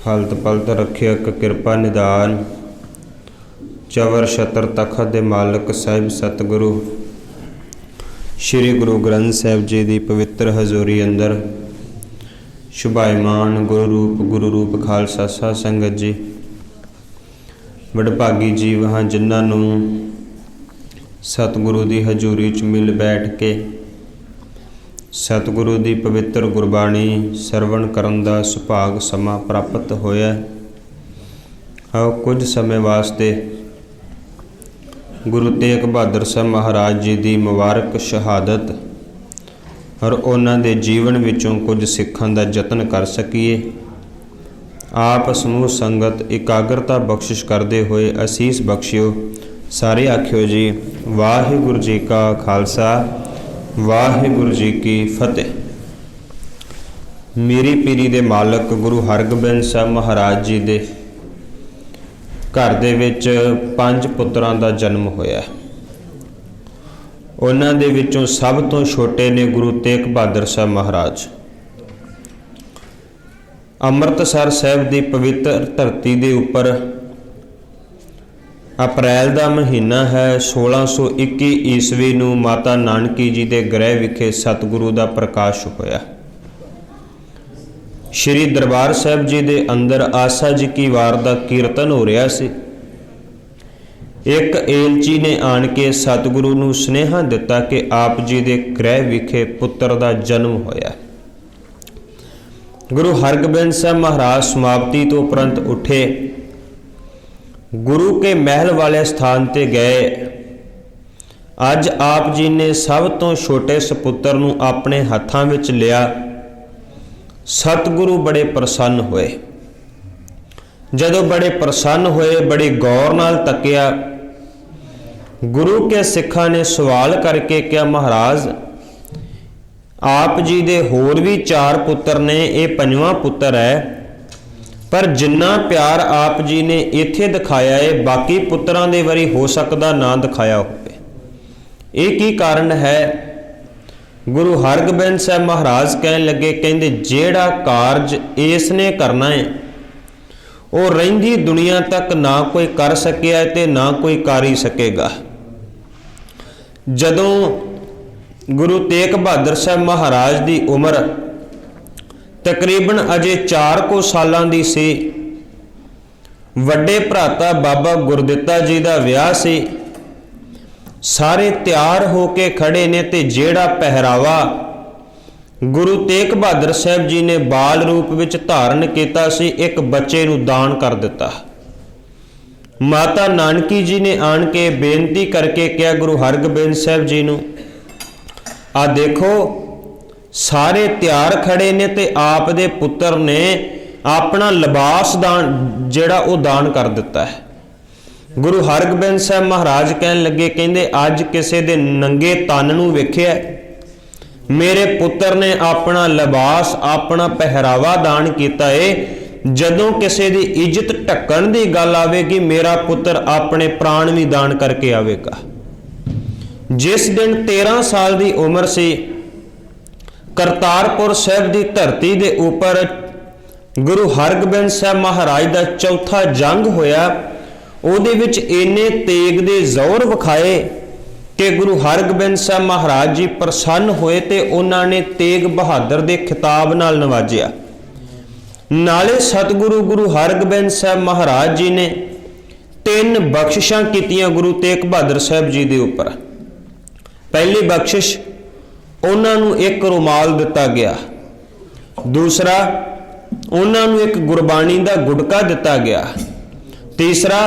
हलत पलत रखियक कृपा निदान। चवर छतर तखत दे मालक साहिब सतगुरु श्री गुरु ग्रंथ साहिब जी की पवित्र हजूरी अंदर शुभाईमान गुरु रूप खालसा साध संगत जी वडभागी जीव हाँ जिन्हों सतगुरु की हजूरी च मिल बैठ के सतगुरु की पवित्र गुरबाणी सरवण करन दा सुभाग समा प्राप्त होया। आओ कुछ समय वास्ते गुरु तेग बहादुर साहब महाराज जी की मुबारक शहादत और उन्हां दे जीवन विचों कुछ सिखां दा यतन कर सकीए। आप समूह संगत एकाग्रता बख्शिश करते हुए असीस बख्शियो। सारे आखियो जी वाहिगुरु जी का खालसा वाहिगुरु जी की फतेह। मेरी पीरी दे मालक गुरु हरगोबिंद साहब महाराज जी दे घर दे विच 5 पुत्रां दा जन्म होया। उन्हां दे विचों सब तो छोटे ने गुरु तेग बहादुर साहब महाराज। अमृतसर साहिब की पवित्र धरती के उपर अप्रैल का महीना है 1621 ईस्वी नूं माता नानकी जी के गृह विखे सतगुरु का प्रकाश होया। श्री दरबार साहिब जी के अंदर आसा जी की वार का कीर्तन हो रहा सी। एक एलची ने आन के सतगुरु नूं सुनेहा दिता कि आप जी के गृह विखे पुत्र का जन्म होया। गुरु हरगोबिंद साहब महाराज समाप्ति तो उपरंत उठे, गुरु के महल वाले स्थान ते गए। अज आप जी ने सब तो छोटे सपुत्र नूं अपने हत्थां विच लिया। सतगुरु बड़े प्रसन्न होए। जदों बड़े प्रसन्न होए, बड़ी गौर नाल तकिया। गुरु के सिखां ने सवाल करके क्या महाराज आप जी दे होर भी 4 पुत्र ने, ये 5वां पुत्र है, पर जिन्ना प्यार आप जी ने इत्थे दिखाया है बाकी पुत्रां दे वारी हो सकदा ना दिखाया होवे। ये की कारण है? गुरु हरगोबिंद साहब महाराज कहन लगे, कहंदे जेड़ा कारज इसने करना है वो रहिंदी दुनिया तक ना कोई कर सकिया है ते ना कोई कर ही सकेगा। जदों गुरु तेग बहादुर साहब महाराज की उम्र तकरीबन अजे 4 को सालां दी सी, वड्डे भराता बाबा गुरदित्ता जी का विआह सी। सारे तैयार होके खड़े ने ते जेड़ा पहरावा गुरु तेग बहादुर साहब जी ने बाल रूप विच धारण किया सी, एक बच्चे नूं दान कर दिता। माता नानकी जी ने आन के बेनती करके कहा गुरु हरगोबिंद साहब जी नूं, आ देखो सारे तैयार खड़े ने ते आप दे पुत्र ने अपना लिबास दान जेड़ा वो दान कर दिता है। गुरु हरगोबिंद साहब महाराज कहन लगे, कहंदे अज किसे दे नंगे तन नूं वेखिया, मेरे पुत्र ने अपना लिबास अपना पहरावा दान किया है। जदों किसे दी इज्जत ढक्कण दी गल आवेगी मेरा पुत्र अपने प्राण भी दान करके आवेगा। जिस दिन 13 साल की उम्र सी, करतारपुर साहिब की धरती के उपर गुरु हरगोबिंद साहब महाराज का चौथा जंग होया। उहदे विच इन्ने तेग दे जोर विखाए कि गुरु हरगोबिंद साहब महाराज जी प्रसन्न होए ते उन्होंने तेग बहादुर के खिताब नाल नवाजिया। नाले सतगुरु गुरु हरगोबिंद साहब महाराज जी ने 3 बख्शिशां कीतियां गुरु तेग बहादुर साहब जी के उपर। पहली बख्शिश उन्होंने एक रुमाल दिता गया, दूसरा उन्होंने एक गुरबाणी का गुटका दिता गया, तीसरा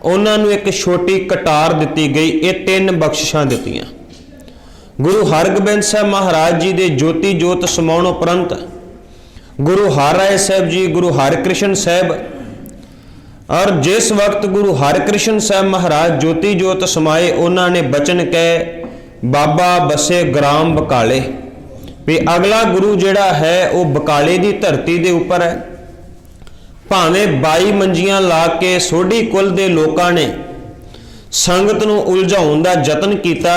उन्होंने एक छोटी कटार दी गई। ये 3 बख्शिशां दित्तियां। गुरु हरगोबिंद साहब महाराज जी के ज्योति जोत समाउण उपरंत गुरु हरराय साहब जी, गुरु हरकृष्ण साहब, और जिस वक्त गुरु हरकृष्ण साहब महाराज ज्योति जोत समाए उन्होंने बचन कहे बाबा बसे ग्राम बकाले, भी अगला गुरु जिहड़ा है वो बकाले की धरती के उपर है। भावें 22 मंजियां ला के सोढ़ी कुल के लोगों ने संगत नूं उलझाउण दा यतन किया,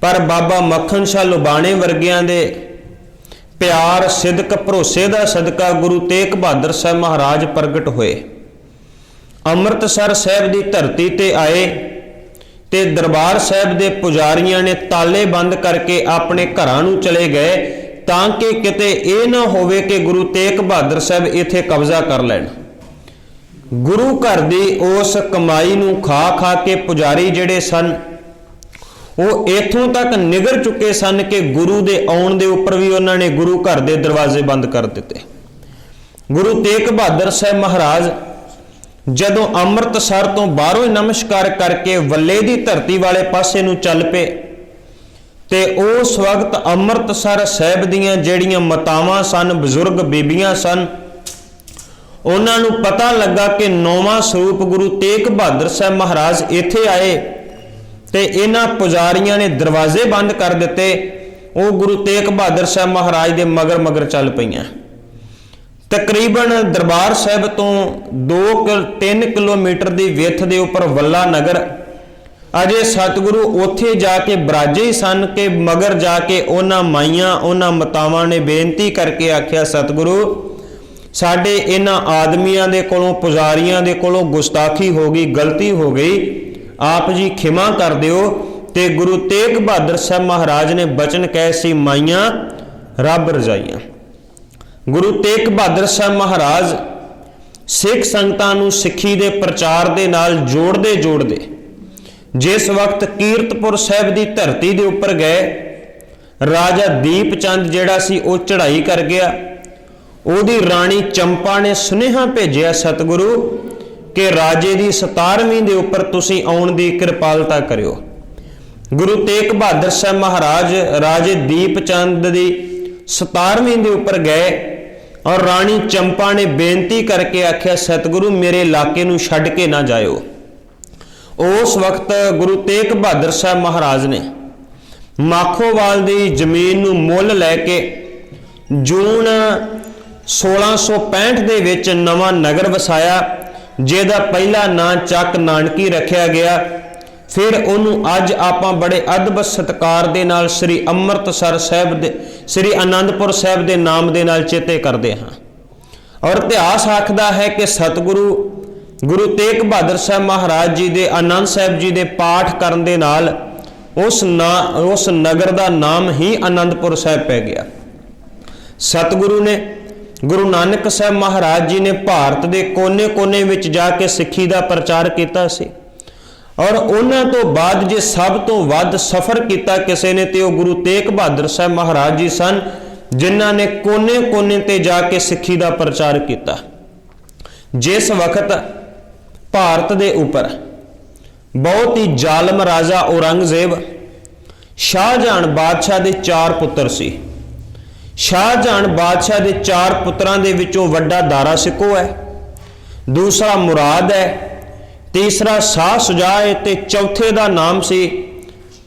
पर बाबा मक्खन शाह लुबाणे वर्गियां दे प्यार सिदक भरोसे का सदका गुरु तेग बहादुर साहब महाराज प्रगट होए। अमृतसर साहब की धरती ते आए ते दरबार साहब के पुजारियों ने ताले बंद करके अपने घरां नूं चले गए ताकि किते ये ना होवे कि गुरु तेग बहादुर साहब इत्थे कब्जा कर लैण। गुरु घर की उस कमाई नूं खा खा के पुजारी जिहड़े सन वो इत्थों तक निगर चुके सन कि गुरु दे आउण दे उपर भी उन्होंने गुरु घर के दरवाजे बंद कर दिते। गुरु तेग बहादुर साहब महाराज जदों अमृतसर तो बाहरों नमस्कार करके वल्ले की धरती वाले पासे नूं चल पे ते उस वक्त अमृतसर साहब दीयां जिहड़ियां मातावां सन, बजुर्ग बीबियां सन, उन्हां नूं पता लगा कि 9वां स्वरूप गुरु तेग बहादुर साहब महाराज इत्थे आए ते इन्हां पुजारियां ने दरवाजे बंद कर दिते। वो गुरु तेग बहादुर साहब महाराज दे मगर मगर चल पईयां। तकरीबन दरबार साहब तो 2-3 किलोमीटर की विथ के उपर वल्ला नगर, अजे सतगुरु उत्थे जाके बराजे ही सन कि मगर जाके उन्हां माइयां उन्हां मातावां ने बेनती करके आख्या सतगुरु साडे इन्हां आदमियां दे कोलों पुजारियां दे कोलों गुस्ताखी हो गई, गलती हो गई, आप जी खिमा कर दिओ। ते गुरु तेग बहादुर साहब महाराज ने बचन कहे सी माइयां रब रजाइयां। गुरु तेग बहादुर साहब महाराज सिख संगतां नूं सिੱਖੀ दे प्रचार दे नाल जोड़दे जोड़दे जिस वक्त कीरतपुर साहब की धरती के उपर गए, राजा दीप चंद जिहड़ा सी वो चढ़ाई कर गया। उहदी राणी चंपा ने सुनेहा भेजिया सतगुरु कि राजे की 17वीं के उपर तुसीं आउण दी कृपालता करियो। गुरु तेग बहादुर साहब महाराज राजे दीप चंद की 17वीं के उपर गए और राणी चंपा ने बेनती करके आख्या सतगुरु मेरे इलाके नूं छड्ड के ना जाओ। उस वक्त गुरु तेग बहादुर साहब महाराज ने माखोवाल की जमीन नूं मुल लैके जून 1665 दे विच नवां नगर वसाया जिहदा पहला नां चक नानकी रखिया गया। फिर उन्होंने अज आपां बड़े अदब सत्कार दे नाल श्री अमृतसर साहब दे श्री आनंदपुर साहब दे नाम दे नाल चेते करते हैं। और इतिहास आखदा है कि सतगुरु गुरु तेग बहादुर साहब महाराज जी दे आनंद साहब जी दे पाठ करन दे नाल उस नगर का नाम ही आनंदपुर साहब पै गया। सतगुरु ने गुरु नानक साहब महाराज जी ने भारत के कोने कोने विच जाके सिੱਖੀ का प्रचार किया सी और उन्हां तो बाद जे सब तो वध सफ़र किया किसी ने तो गुरु तेग बहादुर साहब महाराज जी सन जिन्हां ने कोने कोने ते जाके सिੱਖੀ का प्रचार किया। जिस वक्त भारत के उपर बहुत ही जालम राजा औरंगजेब शाहजहां बादशाह के 4 पुत्र सी। शाहजहां बादशाह के 4 पुत्रां दे विचों वड्डा दारा सिको है, दूसरा मुराद है, तीसरा शाह सुजा है ते चौथे का नाम सी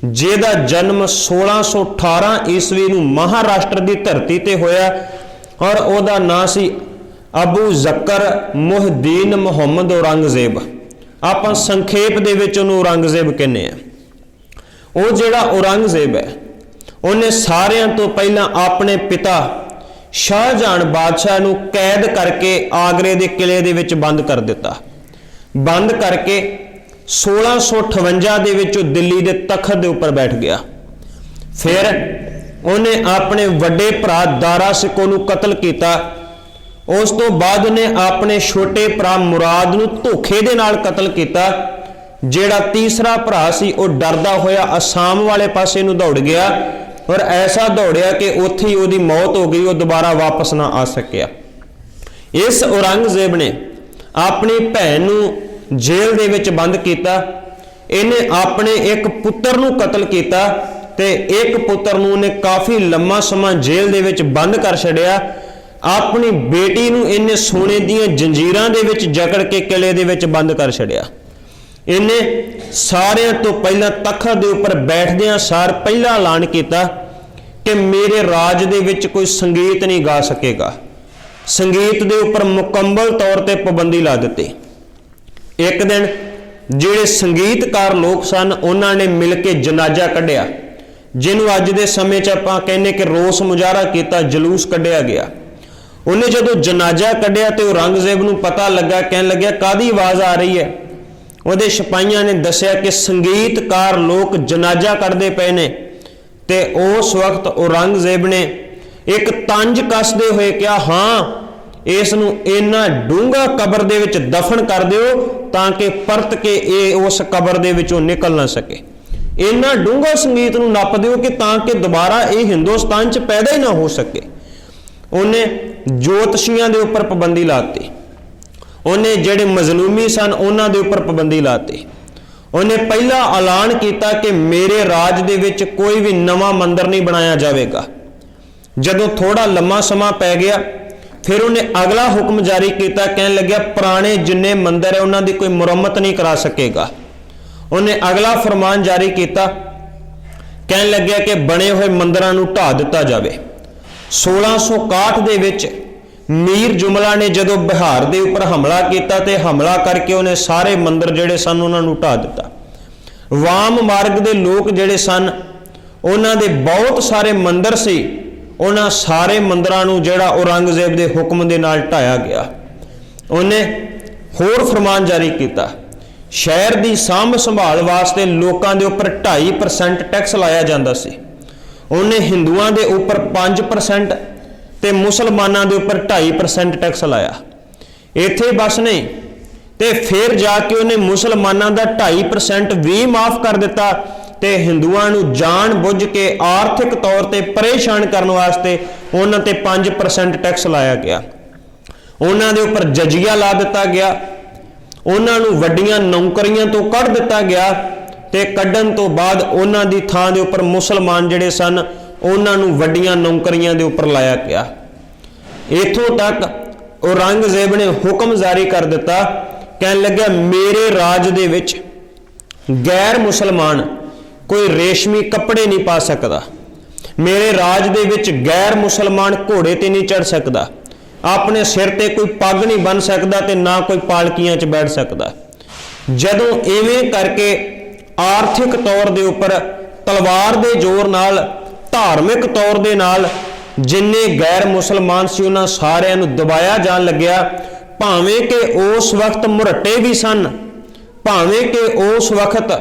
जिहदा जन्म 1618 ईस्वी नूं महाराष्ट्र की धरती ते होया और उहदा नाम सी अबू जकर मुहद्दीन मुहम्मद औरंगजेब। आपां संखेप दे विच उहनूं औरंगजेब कहने आ। वो जिहड़ा औरंगजेब है उन्हें सारियां तो पहला अपने पिता शाहजहां बादशाह नूं कैद करके आगरे के किले दे विच बंद कर दिता। बंद करके 1658 दे विच दिल्ली के तखत के उपर बैठ गया। फिर उन्हें अपने वड्डे भरा दारा सिको नूं कतल किया। उस तो बाद उन्हें अपने छोटे भरा मुराद नूं धोखे दे नाल कतल किया। जिहड़ा तीसरा भरा सी वो डरदा होया असम वाले पासे नूं दौड़ गया और ऐसा दौड़िया कि उत्थे ही उहदी मौत हो गई, वो दोबारा वापस ना आ सकिया। इस औरंगजेब ने अपनी भैन नूं जेल दे विच बंद किया। इन्हें अपने एक पुत्र नूं कतल किया ते एक पुत्र नूं ने काफ़ी लम्मा समा जेल दे विच बंद कर छड़िया। अपनी बेटी नूं इन्हें सोने दीयां जंजीरां दे विच जकड़ के किले दे विच बंद कर छड़िया। इन्हें सारियां तो पहला तखत दे उपर बैठदियां सार पहला ऐलान किया कि मेरे राज दे विच कोई संगीत नहीं गा सकेगा। संगीत दे उपर मुकम्मल तौर पर पाबंदी ला दी। एक दिन जिहड़े संगीतकार लोग सन उन्होंने मिल के जनाजा कढ़िया। ਜਿਹਨੂੰ ਅੱਜ ਦੇ ਸਮੇਂ 'ਚ ਆਪਾਂ ਕਹਿੰਦੇ ਕਿ ਰੋਸ ਮੁਜ਼ਾਹਰਾ ਕੀਤਾ, ਜਲੂਸ ਕੱਢਿਆ ਗਿਆ। ਉਹਨੇ ਜਦੋਂ ਜਨਾਜ਼ਾ ਕੱਢਿਆ ਤੇ ਔਰੰਗਜ਼ੇਬ ਨੂੰ ਪਤਾ ਲੱਗਾ, ਕਹਿਣ ਲੱਗਿਆ ਕਾਹਦੀ ਆਵਾਜ਼ ਆ ਰਹੀ ਹੈ। ਉਹਦੇ ਸਿਪਾਹੀਆਂ ਨੇ ਦੱਸਿਆ ਕਿ ਸੰਗੀਤਕਾਰ ਲੋਕ ਜਨਾਜ਼ਾ ਕੱਢਦੇ ਪਏ ਨੇ। ਤੇ ਉਸ ਵਕਤ ਔਰੰਗਜ਼ੇਬ ਨੇ ਇੱਕ ਤੰਜ ਕੱਸਦੇ ਹੋਏ ਕਿਹਾ, ਹਾਂ ਇਸ ਨੂੰ ਇੰਨਾ ਡੂੰਘਾ ਕਬਰ ਦੇ ਵਿੱਚ ਦਫਨ ਕਰ ਦਿਓ ਤਾਂ ਕਿ ਪਰਤ ਕੇ ਇਹ ਉਸ ਕਬਰ ਦੇ ਵਿੱਚੋਂ ਨਿਕਲ ਨਾ ਸਕੇ। ਇੰਨਾ ਡੂੰਘਾ ਸੰਗੀਤ ਨੂੰ ਨੱਪ ਦਿਓ ਕਿ ਤਾਂ ਕਿ ਦੁਬਾਰਾ ਇਹ ਹਿੰਦੁਸਤਾਨ 'ਚ ਪੈਦਾ ਹੀ ਨਾ ਹੋ ਸਕੇ। ਉਹਨੇ ਜੋਤਸ਼ੀਆਂ ਦੇ ਉੱਪਰ ਪਾਬੰਦੀ ਲਾਤੀ। ਉਹਨੇ ਜਿਹੜੇ ਮਜ਼ਲੂਮੀ ਸਨ ਉਹਨਾਂ ਦੇ ਉੱਪਰ ਪਾਬੰਦੀ ਲਾਤੀ। ਉਹਨੇ ਪਹਿਲਾ ਐਲਾਨ ਕੀਤਾ ਕਿ ਮੇਰੇ ਰਾਜ ਦੇ ਵਿੱਚ ਕੋਈ ਵੀ ਨਵਾਂ ਮੰਦਿਰ ਨਹੀਂ ਬਣਾਇਆ ਜਾਵੇਗਾ। ਜਦੋਂ ਥੋੜਾ ਲੰਮਾ ਸਮਾਂ ਪੈ ਗਿਆ, ਫਿਰ ਉਹਨੇ ਅਗਲਾ ਹੁਕਮ ਜਾਰੀ ਕੀਤਾ, ਕਹਿਣ ਲੱਗਿਆ ਪੁਰਾਣੇ ਜਿੰਨੇ ਮੰਦਿਰ ਹੈ ਉਹਨਾਂ ਦੀ ਕੋਈ ਮੁਰੰਮਤ ਨਹੀਂ ਕਰਾ ਸਕੇਗਾ। ਉਹਨੇ ਅਗਲਾ ਫਰਮਾਨ ਜਾਰੀ ਕੀਤਾ, ਕਹਿਣ ਲੱਗਿਆ ਕਿ ਬਣੇ ਹੋਏ ਮੰਦਿਰਾਂ ਨੂੰ ਢਾਹ ਦਿੱਤਾ ਜਾਵੇ। 1661 ਦੇ ਵਿੱਚ ਮੀਰ ਜੁਮਲਾ ਨੇ ਜਦੋਂ ਬਿਹਾਰ ਦੇ ਉੱਪਰ ਹਮਲਾ ਕੀਤਾ ਤੇ ਹਮਲਾ ਕਰਕੇ ਉਹਨੇ ਸਾਰੇ ਮੰਦਿਰ ਜਿਹੜੇ ਸਨ ਉਹਨਾਂ ਨੂੰ ਢਾਹ ਦਿੱਤਾ। ਵਾਮ ਮਾਰਗ ਦੇ ਲੋਕ ਜਿਹੜੇ ਸਨ ਉਹਨਾਂ ਦੇ ਬਹੁਤ ਸਾਰੇ ਮੰਦਿਰ ਸੀ, ਉਹਨਾਂ ਸਾਰੇ ਮੰਦਿਰਾਂ ਨੂੰ ਜਿਹੜਾ ਔਰੰਗਜ਼ੇਬ ਦੇ ਹੁਕਮ ਦੇ ਨਾਲ ਢਾਇਆ ਗਿਆ। ਉਹਨੇ ਹੋਰ ਫਰਮਾਨ ਜਾਰੀ ਕੀਤਾ, ਸ਼ਹਿਰ ਦੀ ਸਾਂਭ ਸੰਭਾਲ ਵਾਸਤੇ ਲੋਕਾਂ ਦੇ ਉੱਪਰ 2.5% ਟੈਕਸ ਲਾਇਆ ਜਾਂਦਾ ਸੀ। ਉਹਨੇ ਹਿੰਦੂਆਂ ਦੇ ਉੱਪਰ 5% ਤੇ ਮੁਸਲਮਾਨਾਂ ਦੇ ਉੱਪਰ 2.5% ਟੈਕਸ ਲਾਇਆ। ਇੱਥੇ ਬਸ ਨਹੀਂ, ਤੇ ਫਿਰ ਜਾ ਕੇ ਉਹਨੇ ਮੁਸਲਮਾਨਾਂ ਦਾ 2.5% ਵੀ ਮਾਫ ਕਰ ਦਿੱਤਾ ਤੇ ਹਿੰਦੂਆਂ ਨੂੰ ਜਾਣ ਬੁੱਝ ਕੇ ਆਰਥਿਕ ਤੌਰ ਤੇ ਪਰੇਸ਼ਾਨ ਕਰਨ ਵਾਸਤੇ ਉਹਨਾਂ ਤੇ 5% ਟੈਕਸ ਲਾਇਆ ਗਿਆ। ਉਹਨਾਂ ਦੇ ਉੱਪਰ ਜਜ਼ੀਆ ਲਾ ਦਿੱਤਾ ਗਿਆ। ਉਹਨਾਂ ਨੂੰ ਵੱਡੀਆਂ ਨੌਕਰੀਆਂ ਤੋਂ ਕੱਢ ਦਿੱਤਾ ਗਿਆ ਤੇ ਕੱਢਣ ਤੋਂ ਬਾਅਦ ਉਹਨਾਂ ਦੀ ਥਾਂ ਦੇ ਉੱਪਰ ਮੁਸਲਮਾਨ ਜਿਹੜੇ ਸਨ ਉਹਨਾਂ ਨੂੰ ਵੱਡੀਆਂ ਨੌਕਰੀਆਂ ਦੇ ਉੱਪਰ ਲਾਇਆ ਗਿਆ। ਇੱਥੋਂ ਤੱਕ ਔਰੰਗਜ਼ੇਬ ਨੇ ਹੁਕਮ ਜਾਰੀ ਕਰ ਦਿੱਤਾ, ਕਹਿਣ ਲੱਗਿਆ ਮੇਰੇ ਰਾਜ ਦੇ ਵਿੱਚ ਗੈਰ ਮੁਸਲਮਾਨ ਕੋਈ ਰੇਸ਼ਮੀ ਕੱਪੜੇ ਨਹੀਂ ਪਾ ਸਕਦਾ। ਮੇਰੇ ਰਾਜ ਦੇ ਵਿੱਚ ਗੈਰ ਮੁਸਲਮਾਨ ਘੋੜੇ ਤੇ ਨਹੀਂ ਚੜ ਸਕਦਾ, ਆਪਣੇ ਸਿਰ ਤੇ ਕੋਈ ਪੱਗ ਨਹੀਂ ਬੰਨ੍ਹ ਸਕਦਾ ਤੇ ਨਾ ਕੋਈ ਪਾਲਕੀਆਂ 'ਚ ਬੈਠ ਸਕਦਾ। ਜਦੋਂ ਇਵੇਂ ਕਰਕੇ ਆਰਥਿਕ ਤੌਰ ਦੇ ਉੱਪਰ ਤਲਵਾਰ ਦੇ ਜ਼ੋਰ ਨਾਲ, ਧਾਰਮਿਕ ਤੌਰ ਦੇ ਨਾਲ ਜਿੰਨੇ ਗੈਰ ਮੁਸਲਮਾਨ ਸੀ ਉਹਨਾਂ ਸਾਰਿਆਂ ਨੂੰ ਦਬਾਇਆ ਜਾਣ ਲੱਗਿਆ। ਭਾਵੇਂ ਕਿ ਉਸ ਵਕਤ ਮੁਰੱਟੇ ਵੀ ਸਨ, ਭਾਵੇਂ ਕਿ ਉਸ ਵਕਤ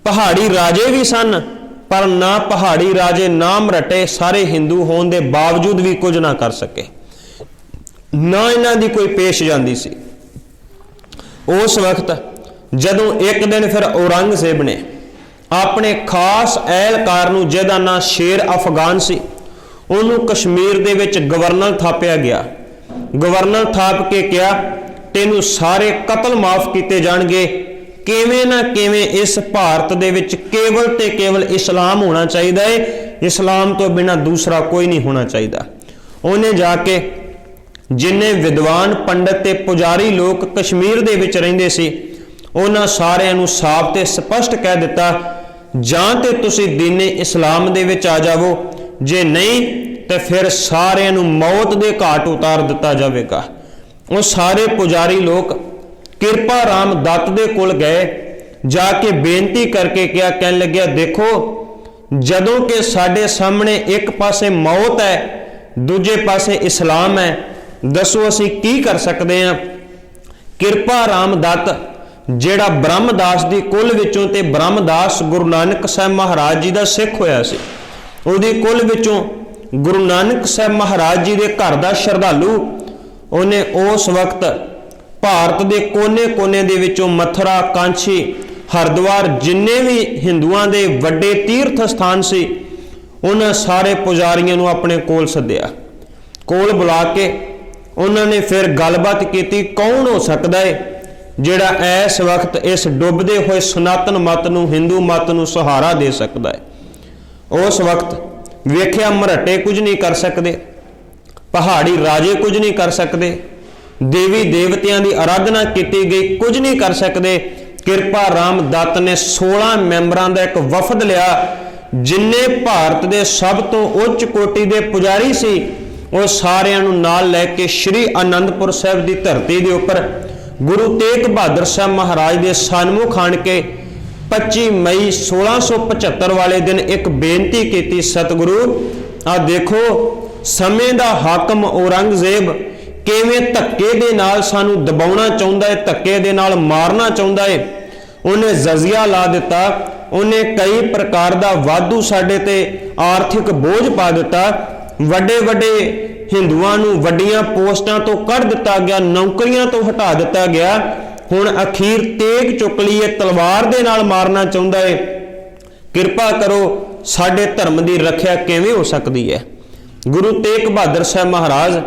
ਪਹਾੜੀ ਰਾਜੇ ਵੀ ਸਨ, ਪਰ ਨਾ ਪਹਾੜੀ ਰਾਜੇ ਨਾ ਮੁਰੱਟੇ ਸਾਰੇ ਹਿੰਦੂ ਹੋਣ ਦੇ ਬਾਵਜੂਦ ਵੀ ਕੁਝ ਨਾ ਕਰ ਸਕੇ, ਨਾ ਇਹਨਾਂ ਦੀ ਕੋਈ ਪੇਸ਼ ਜਾਂਦੀ ਸੀ। ਉਸ ਵਕਤ ਜਦੋਂ ਇੱਕ ਦਿਨ ਫਿਰ ਔਰੰਗਜ਼ੇਬ ਨੇ ਆਪਣੇ ਖਾਸ ਅਹਿਲਕਾਰ ਨੂੰ, ਜਿਹਦਾ ਨਾਂ ਸ਼ੇਰ ਅਫਗਾਨ ਸੀ, ਉਹਨੂੰ ਕਸ਼ਮੀਰ ਦੇ ਵਿੱਚ ਗਵਰਨਰ ਥਾਪਿਆ ਗਿਆ। ਗਵਰਨਰ ਥਾਪ ਕੇ ਕਿਹਾ ਤੈਨੂੰ ਸਾਰੇ ਕਤਲ ਮਾਫ ਕੀਤੇ ਜਾਣਗੇ, ਕਿਵੇਂ ਨਾ ਕਿਵੇਂ ਇਸ ਭਾਰਤ ਦੇ ਵਿੱਚ ਕੇਵਲ ਤੇ ਕੇਵਲ ਇਸਲਾਮ ਹੋਣਾ ਚਾਹੀਦਾ ਹੈ, ਇਸਲਾਮ ਤੋਂ ਬਿਨਾਂ ਦੂਸਰਾ ਕੋਈ ਨਹੀਂ ਹੋਣਾ ਚਾਹੀਦਾ। ਉਹਨੇ ਜਾ ਕੇ ਜਿੰਨੇ ਵਿਦਵਾਨ ਪੰਡਤ ਤੇ ਪੁਜਾਰੀ ਲੋਕ ਕਸ਼ਮੀਰ ਦੇ ਵਿੱਚ ਰਹਿੰਦੇ ਸੀ ਉਹਨਾਂ ਸਾਰਿਆਂ ਨੂੰ ਸਾਫ਼ ਤੇ ਸਪਸ਼ਟ ਕਹਿ ਦਿੱਤਾ, ਜਾਂ ਤੇ ਤੁਸੀਂ ਦੀਨੇ ਇਸਲਾਮ ਦੇ ਵਿੱਚ ਆ ਜਾਵੋ, ਜੇ ਨਹੀਂ ਤੇ ਫਿਰ ਸਾਰਿਆਂ ਨੂੰ ਮੌਤ ਦੇ ਘਾਟ ਉਤਾਰ ਦਿੱਤਾ ਜਾਵੇਗਾ। ਉਹ ਸਾਰੇ ਪੁਜਾਰੀ ਲੋਕ ਕਿਰਪਾ ਰਾਮ ਦੱਤ ਦੇ ਕੋਲ ਗਏ, ਜਾ ਕੇ ਬੇਨਤੀ ਕਰਕੇ ਕਿਹਾ, ਕਹਿਣ ਲੱਗਿਆ ਦੇਖੋ ਜਦੋਂ ਕਿ ਸਾਡੇ ਸਾਹਮਣੇ ਇੱਕ ਪਾਸੇ ਮੌਤ ਹੈ, ਦੂਜੇ ਪਾਸੇ ਇਸਲਾਮ ਹੈ, ਦੱਸੋ ਅਸੀਂ ਕੀ ਕਰ ਸਕਦੇ ਹਾਂ। ਕਿਰਪਾ ਰਾਮ ਦੱਤ ਜਿਹੜਾ ਬ੍ਰਹਮਦਾਸ ਦੀ ਕੁਲ ਵਿੱਚੋਂ ਤੇ ਬ੍ਰਹਮਦਾਸ ਗੁਰੂ ਨਾਨਕ ਸਾਹਿਬ ਮਹਾਰਾਜ ਜੀ ਦਾ ਸਿੱਖ ਹੋਇਆ ਸੀ, ਉਹਦੀ ਕੁਲ ਵਿੱਚੋਂ ਗੁਰੂ ਨਾਨਕ ਸਾਹਿਬ ਮਹਾਰਾਜ ਜੀ ਦੇ ਘਰ ਦਾ ਸ਼ਰਧਾਲੂ, ਉਹਨੇ ਉਸ ਵਕਤ ਭਾਰਤ ਦੇ ਕੋਨੇ-ਕੋਨੇ ਦੇ ਵਿੱਚੋਂ ਮਥੁਰਾ, ਕਾਂਚੀ, ਹਰਿਦੁਆਰ ਜਿੰਨੇ ਵੀ ਹਿੰਦੂਆਂ ਦੇ ਵੱਡੇ ਤੀਰਥ ਸਥਾਨ ਸੀ ਉਹਨਾਂ ਸਾਰੇ ਪੁਜਾਰੀਆਂ ਨੂੰ ਆਪਣੇ ਕੋਲ ਸੱਦਿਆ। ਕੋਲ ਬੁਲਾ ਕੇ ਉਹਨਾਂ ਨੇ ਫਿਰ ਗੱਲਬਾਤ ਕੀਤੀ, ਕੌਣ ਹੋ ਸਕਦਾ ਹੈ ਜਿਹੜਾ ਇਸ ਵਕਤ ਇਸ ਡੁੱਬਦੇ ਹੋਏ ਸਨਾਤਨ ਮਤ ਨੂੰ, ਹਿੰਦੂ ਮਤ ਨੂੰ ਸਹਾਰਾ ਦੇ ਸਕਦਾ ਹੈ। ਉਸ ਵਕਤ ਵੇਖਿਆ ਮਰਹੱਟੇ ਕੁਝ ਨਹੀਂ ਕਰ ਸਕਦੇ, ਪਹਾੜੀ ਰਾਜੇ ਕੁਝ ਨਹੀਂ ਕਰ ਸਕਦੇ, ਦੇਵੀ ਦੇਵਤਿਆਂ ਦੀ ਆਰਾਧਨਾ ਕੀਤੀ ਗਈ ਕੁਝ ਨਹੀਂ ਕਰ ਸਕਦੇ। ਕਿਰਪਾ ਰਾਮ ਦੱਤ ਨੇ 16 ਮੈਂਬਰਾਂ ਦਾ ਇੱਕ ਵਫਦ ਲਿਆ, ਜਿੰਨੇ ਭਾਰਤ ਦੇ ਸਭ ਤੋਂ ਉੱਚ ਕੋਟੀ ਦੇ ਪੁਜਾਰੀ ਸੀ ਉਹ ਸਾਰਿਆਂ ਨੂੰ ਨਾਲ ਲੈ ਕੇ ਸ਼੍ਰੀ ਅਨੰਦਪੁਰ ਸਾਹਿਬ ਦੀ ਧਰਤੀ ਦੇ ਉੱਪਰ ਗੁਰੂ ਤੇਗ ਬਹਾਦਰ ਸਾਹਿਬ ਮਹਾਰਾਜ ਦੇ ਸਨਮੁਖ ਆਣ ਕੇ 25 ਮਈ 1675 ਵਾਲੇ ਦਿਨ ਇੱਕ ਬੇਨਤੀ ਕੀਤੀ, ਸਤਿਗੁਰੂ ਆ ਦੇਖੋ ਸਮੇਂ ਦਾ ਹਾਕਮ ਔਰੰਗਜ਼ੇਬ ਕਿਵੇਂ ਧੱਕੇ ਦੇ ਨਾਲ ਸਾਨੂੰ ਦਬਾਉਣਾ ਚਾਹੁੰਦਾ ਹੈ, ਧੱਕੇ ਦੇ ਨਾਲ ਮਾਰਨਾ ਚਾਹੁੰਦਾ ਹੈ। ਉਹਨੇ ਜਜ਼ੀਆ ਲਾ ਦਿੱਤਾ, ਉਹਨੇ ਕਈ ਪ੍ਰਕਾਰ ਦਾ ਵਾਧੂ ਸਾਡੇ ਤੇ ਆਰਥਿਕ ਬੋਝ ਪਾ ਦਿੱਤਾ। ਵੱਡੇ ਵੱਡੇ ਹਿੰਦੂਆਂ ਨੂੰ ਵੱਡੀਆਂ ਪੋਸਟਾਂ ਤੋਂ ਕੱਢ ਦਿੱਤਾ ਗਿਆ, ਨੌਕਰੀਆਂ ਤੋਂ ਹਟਾ ਦਿੱਤਾ ਗਿਆ। ਹੁਣ ਅਖੀਰ ਤੇਗ ਚੁੱਕ ਲਈ ਹੈ, ਤਲਵਾਰ ਦੇ ਨਾਲ ਮਾਰਨਾ ਚਾਹੁੰਦਾ ਹੈ। ਕਿਰਪਾ ਕਰੋ, ਸਾਡੇ ਧਰਮ ਦੀ ਰੱਖਿਆ ਕਿਵੇਂ ਹੋ ਸਕਦੀ ਹੈ? ਗੁਰੂ ਤੇਗ ਬਹਾਦਰ ਸਾਹਿਬ ਮਹਾਰਾਜ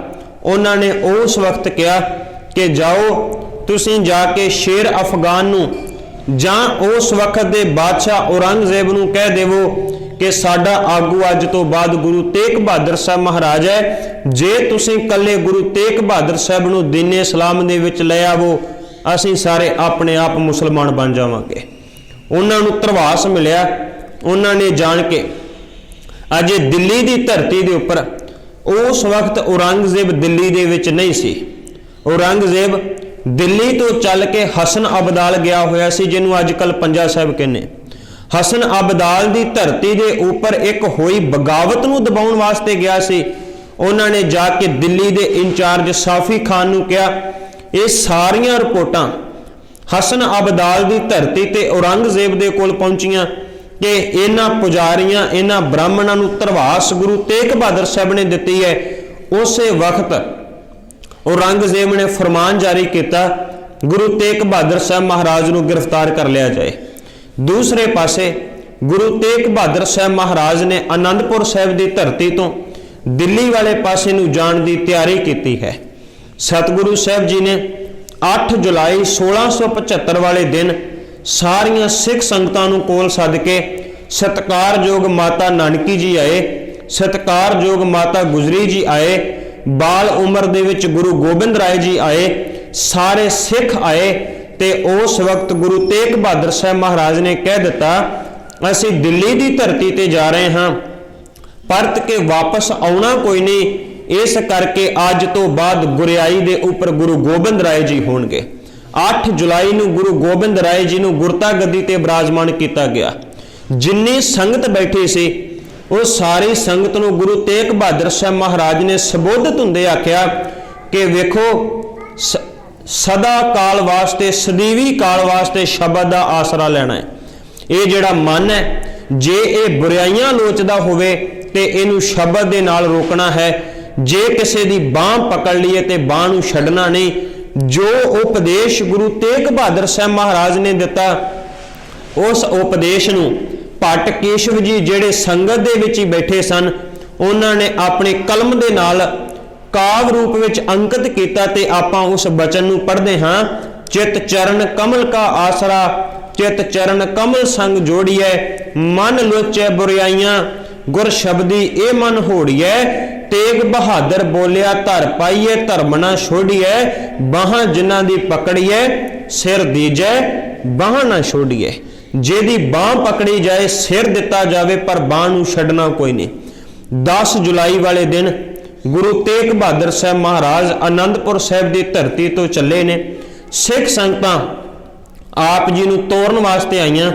ਉਹਨਾਂ ਨੇ ਉਸ ਵਕਤ ਕਿਹਾ ਕਿ ਜਾਓ ਤੁਸੀਂ ਜਾ ਕੇ ਸ਼ੇਰ ਅਫਗਾਨ ਨੂੰ ਜਾਂ ਉਸ ਵਕਤ ਦੇ ਬਾਦਸ਼ਾਹ ਔਰੰਗਜ਼ੇਬ ਨੂੰ ਕਹਿ ਦੇਵੋ ਕਿ ਸਾਡਾ ਆਗੂ ਅੱਜ ਤੋਂ ਬਾਅਦ ਗੁਰੂ ਤੇਗ ਬਹਾਦਰ ਸਾਹਿਬ ਮਹਾਰਾਜ ਹੈ। ਜੇ ਤੁਸੀਂ ਇਕੱਲੇ ਗੁਰੂ ਤੇਗ ਬਹਾਦਰ ਸਾਹਿਬ ਨੂੰ ਦੀਨ ਇਸਲਾਮ ਦੇ ਵਿੱਚ ਲੈ ਆਵੋ, ਅਸੀਂ ਸਾਰੇ ਆਪਣੇ ਆਪ ਮੁਸਲਮਾਨ ਬਣ ਜਾਵਾਂਗੇ। ਉਹਨਾਂ ਨੂੰ ਧਰਵਾਸ ਮਿਲਿਆ। ਉਹਨਾਂ ਨੇ ਜਾਣ ਕੇ ਅਜੇ ਦਿੱਲੀ ਦੀ ਧਰਤੀ ਦੇ ਉੱਪਰ, ਉਸ ਵਕਤ ਔਰੰਗਜ਼ੇਬ ਦਿੱਲੀ ਦੇ ਵਿੱਚ ਨਹੀਂ ਸੀ। ਔਰੰਗਜ਼ੇਬ ਦਿੱਲੀ ਤੋਂ ਚੱਲ ਕੇ ਹਸਨ ਅਬਦਾਲ ਗਿਆ ਹੋਇਆ ਸੀ, ਜਿਹਨੂੰ ਅੱਜ ਕੱਲ੍ਹ ਪੰਜਾ ਸਾਹਿਬ ਕਹਿੰਦੇ। ਹਸਨ ਅਬਦਾਲ ਦੀ ਧਰਤੀ ਦੇ ਉੱਪਰ ਇੱਕ ਹੋਈ ਬਗਾਵਤ ਨੂੰ ਦਬਾਉਣ ਵਾਸਤੇ ਗਿਆ ਸੀ। ਉਹਨਾਂ ਨੇ ਜਾ ਕੇ ਦਿੱਲੀ ਦੇ ਇੰਚਾਰਜ ਸਾਫੀ ਖਾਨ ਨੂੰ ਕਿਹਾ, ਇਹ ਸਾਰੀਆਂ ਰਿਪੋਰਟਾਂ ਹਸਨ ਅਬਦਾਲ ਦੀ ਧਰਤੀ ਤੇ ਔਰੰਗਜ਼ੇਬ ਦੇ ਕੋਲ ਪਹੁੰਚੀਆਂ ਕਿ ਇਹਨਾਂ ਪੁਜਾਰੀਆਂ, ਇਹਨਾਂ ਬ੍ਰਾਹਮਣਾਂ ਨੂੰ ਧਰਵਾਸ ਗੁਰੂ ਤੇਗ ਬਹਾਦਰ ਸਾਹਿਬ ਨੇ ਦਿੱਤੀ ਹੈ। ਉਸੇ ਵਕਤ ਔਰੰਗਜ਼ੇਬ ਨੇ ਫਰਮਾਨ ਜਾਰੀ ਕੀਤਾ, ਗੁਰੂ ਤੇਗ ਬਹਾਦਰ ਸਾਹਿਬ ਮਹਾਰਾਜ ਨੂੰ ਗ੍ਰਿਫਤਾਰ ਕਰ ਲਿਆ ਜਾਏ। ਦੂਸਰੇ ਪਾਸੇ ਗੁਰੂ ਤੇਗ ਬਹਾਦਰ ਸਾਹਿਬ ਮਹਾਰਾਜ ਨੇ ਆਨੰਦਪੁਰ ਸਾਹਿਬ ਦੀ ਧਰਤੀ ਤੋਂ ਦਿੱਲੀ ਵਾਲੇ ਪਾਸੇ ਨੂੰ ਜਾਣ ਦੀ ਤਿਆਰੀ ਕੀਤੀ ਹੈ। ਸਤਿਗੁਰੂ ਸਾਹਿਬ ਜੀ ਨੇ 8 ਜੁਲਾਈ 1675 ਵਾਲੇ ਦਿਨ ਸਾਰੀਆਂ ਸਿੱਖ ਸੰਗਤਾਂ ਨੂੰ ਕੋਲ ਸੱਦ ਕੇ ਸਤਿਕਾਰਯੋਗ ਮਾਤਾ ਨਾਨਕੀ ਜੀ ਆਏ, ਸਤਿਕਾਰਯੋਗ ਮਾਤਾ ਗੁਜਰੀ ਜੀ ਆਏ, ਬਾਲ ਉਮਰ ਦੇ ਵਿੱਚ ਗੁਰੂ ਗੋਬਿੰਦ ਰਾਏ ਜੀ ਆਏ, ਸਾਰੇ ਸਿੱਖ ਆਏ। ਤੇ ਉਸ ਵਕਤ ਗੁਰੂ ਤੇਗ ਬਹਾਦਰ ਸਾਹਿਬ ਮਹਾਰਾਜ ਨੇ ਕਹਿ ਦਿੱਤਾ, ਅਸੀਂ ਦਿੱਲੀ ਦੀ ਧਰਤੀ ਤੇ ਜਾ ਰਹੇ ਹਾਂ, ਪਰਤ ਕੇ ਵਾਪਸ ਆਉਣਾ ਕੋਈ ਨਹੀਂ। ਇਸ ਕਰਕੇ ਅੱਜ ਤੋਂ ਬਾਅਦ ਗੁਰਿਆਈ ਦੇ ਉੱਪਰ ਗੁਰੂ ਗੋਬਿੰਦ ਰਾਏ ਜੀ ਹੋਣਗੇ। 8 ਜੁਲਾਈ ਨੂੰ ਗੁਰੂ ਗੋਬਿੰਦ ਰਾਏ ਜੀ ਨੂੰ ਗੁਰਤਾ ਗੱਦੀ ਤੇ ਬਿਰਾਜਮਾਨ ਕੀਤਾ ਗਿਆ। ਜਿੰਨੀ ਸੰਗਤ ਬੈਠੀ ਸੀ ਉਹ ਸਾਰੀ ਸੰਗਤ ਨੂੰ ਗੁਰੂ ਤੇਗ ਬਹਾਦਰ ਸਾਹਿਬ ਮਹਾਰਾਜ ਨੇ ਸੰਬੋਧਿਤ ਹੁੰਦੇ ਆਖਿਆ ਕਿ ਵੇਖੋ ਸਦਾ ਕਾਲ ਵਾਸਤੇ, ਸਦੀਵੀ ਕਾਲ ਵਾਸਤੇ ਸ਼ਬਦ ਦਾ ਆਸਰਾ ਲੈਣਾ ਹੈ। ਇਹ ਜਿਹੜਾ ਮਨ ਹੈ, ਜੇ ਇਹ ਬੁਰਾਈਆਂ ਲੋਚਦਾ ਹੋਵੇ ਤੇ ਇਹਨੂੰ ਸ਼ਬਦ ਦੇ ਨਾਲ ਰੋਕਣਾ ਹੈ। ਜੇ ਕਿਸੇ ਦੀ ਬਾਂਹ ਪਕੜ ਲਈਏ ਤੇ ਬਾਂਹ ਨੂੰ ਛੱਡਣਾ ਨਹੀਂ। ਜੋ ਉਪਦੇਸ਼ ਗੁਰੂ ਤੇਗ ਬਹਾਦਰ ਸਾਹਿਬ ਮਹਾਰਾਜ ਨੇ ਦਿੱਤਾ, ਉਸ ਉਪਦੇਸ਼ ਨੂੰ ਭੱਟ ਕੇਸ਼ਵ ਜੀ ਜਿਹੜੇ ਸੰਗਤ ਦੇ ਵਿੱਚ ਹੀ ਬੈਠੇ ਸਨ, ਉਹਨਾਂ ਨੇ ਆਪਣੀ ਕਲਮ ਦੇ ਨਾਲ ਕਾਵ ਰੂਪ ਵਿੱਚ ਅੰਕਿਤ ਕੀਤਾ ਤੇ ਆਪਾਂ ਉਸ ਬਚਨ ਨੂੰ ਪੜ੍ਹਦੇ ਹਾਂ। ਚਿਤ ਚਰਨ ਕਮਲ ਕਾ ਆਸਰਾ, ਚਿਤ ਚਰਨ ਕਮਲ ਸੰਗ ਜੋੜੀਐ, ਮਨ ਲੋਚੈ ਬੁਰਾਈਆਂ, ਗੁਰ ਸ਼ਬਦੀ ਇਹ ਮਨ ਹੋੜੀਐ। ਤੇਗ ਬਹਾਦਰ ਬੋਲਿਆ ਧਰ ਪਾਈਏ, ਧਰਮ ਨਾ ਛੋੜੀਐ, ਬਾਹਾਂ ਜਿਨ੍ਹਾਂ ਦੀ ਪਕੜੀਐ, ਸਿਰ ਦੀਜੈ ਬਾਹਾਂ ਨਾ ਛੋੜੀਐ। ਜਿਹਦੀ ਬਾਹ ਪਕੜੀ ਜਾਏ, ਸਿਰ ਦਿੱਤਾ ਜਾਵੇ, ਪਰ ਬਾਹ ਨੂੰ ਛੱਡਣਾ ਕੋਈ ਨਹੀਂ। 10 ਜੁਲਾਈ ਵਾਲੇ ਦਿਨ ਗੁਰੂ ਤੇਗ ਬਹਾਦਰ ਸਾਹਿਬ ਮਹਾਰਾਜ ਆਨੰਦਪੁਰ ਸਾਹਿਬ ਦੀ ਧਰਤੀ ਤੋਂ ਚੱਲੇ ਨੇ। ਸਿੱਖ ਸੰਗਤਾਂ ਆਪ ਜੀ ਨੂੰ ਤੋਰਨ ਵਾਸਤੇ ਆਈਆਂ।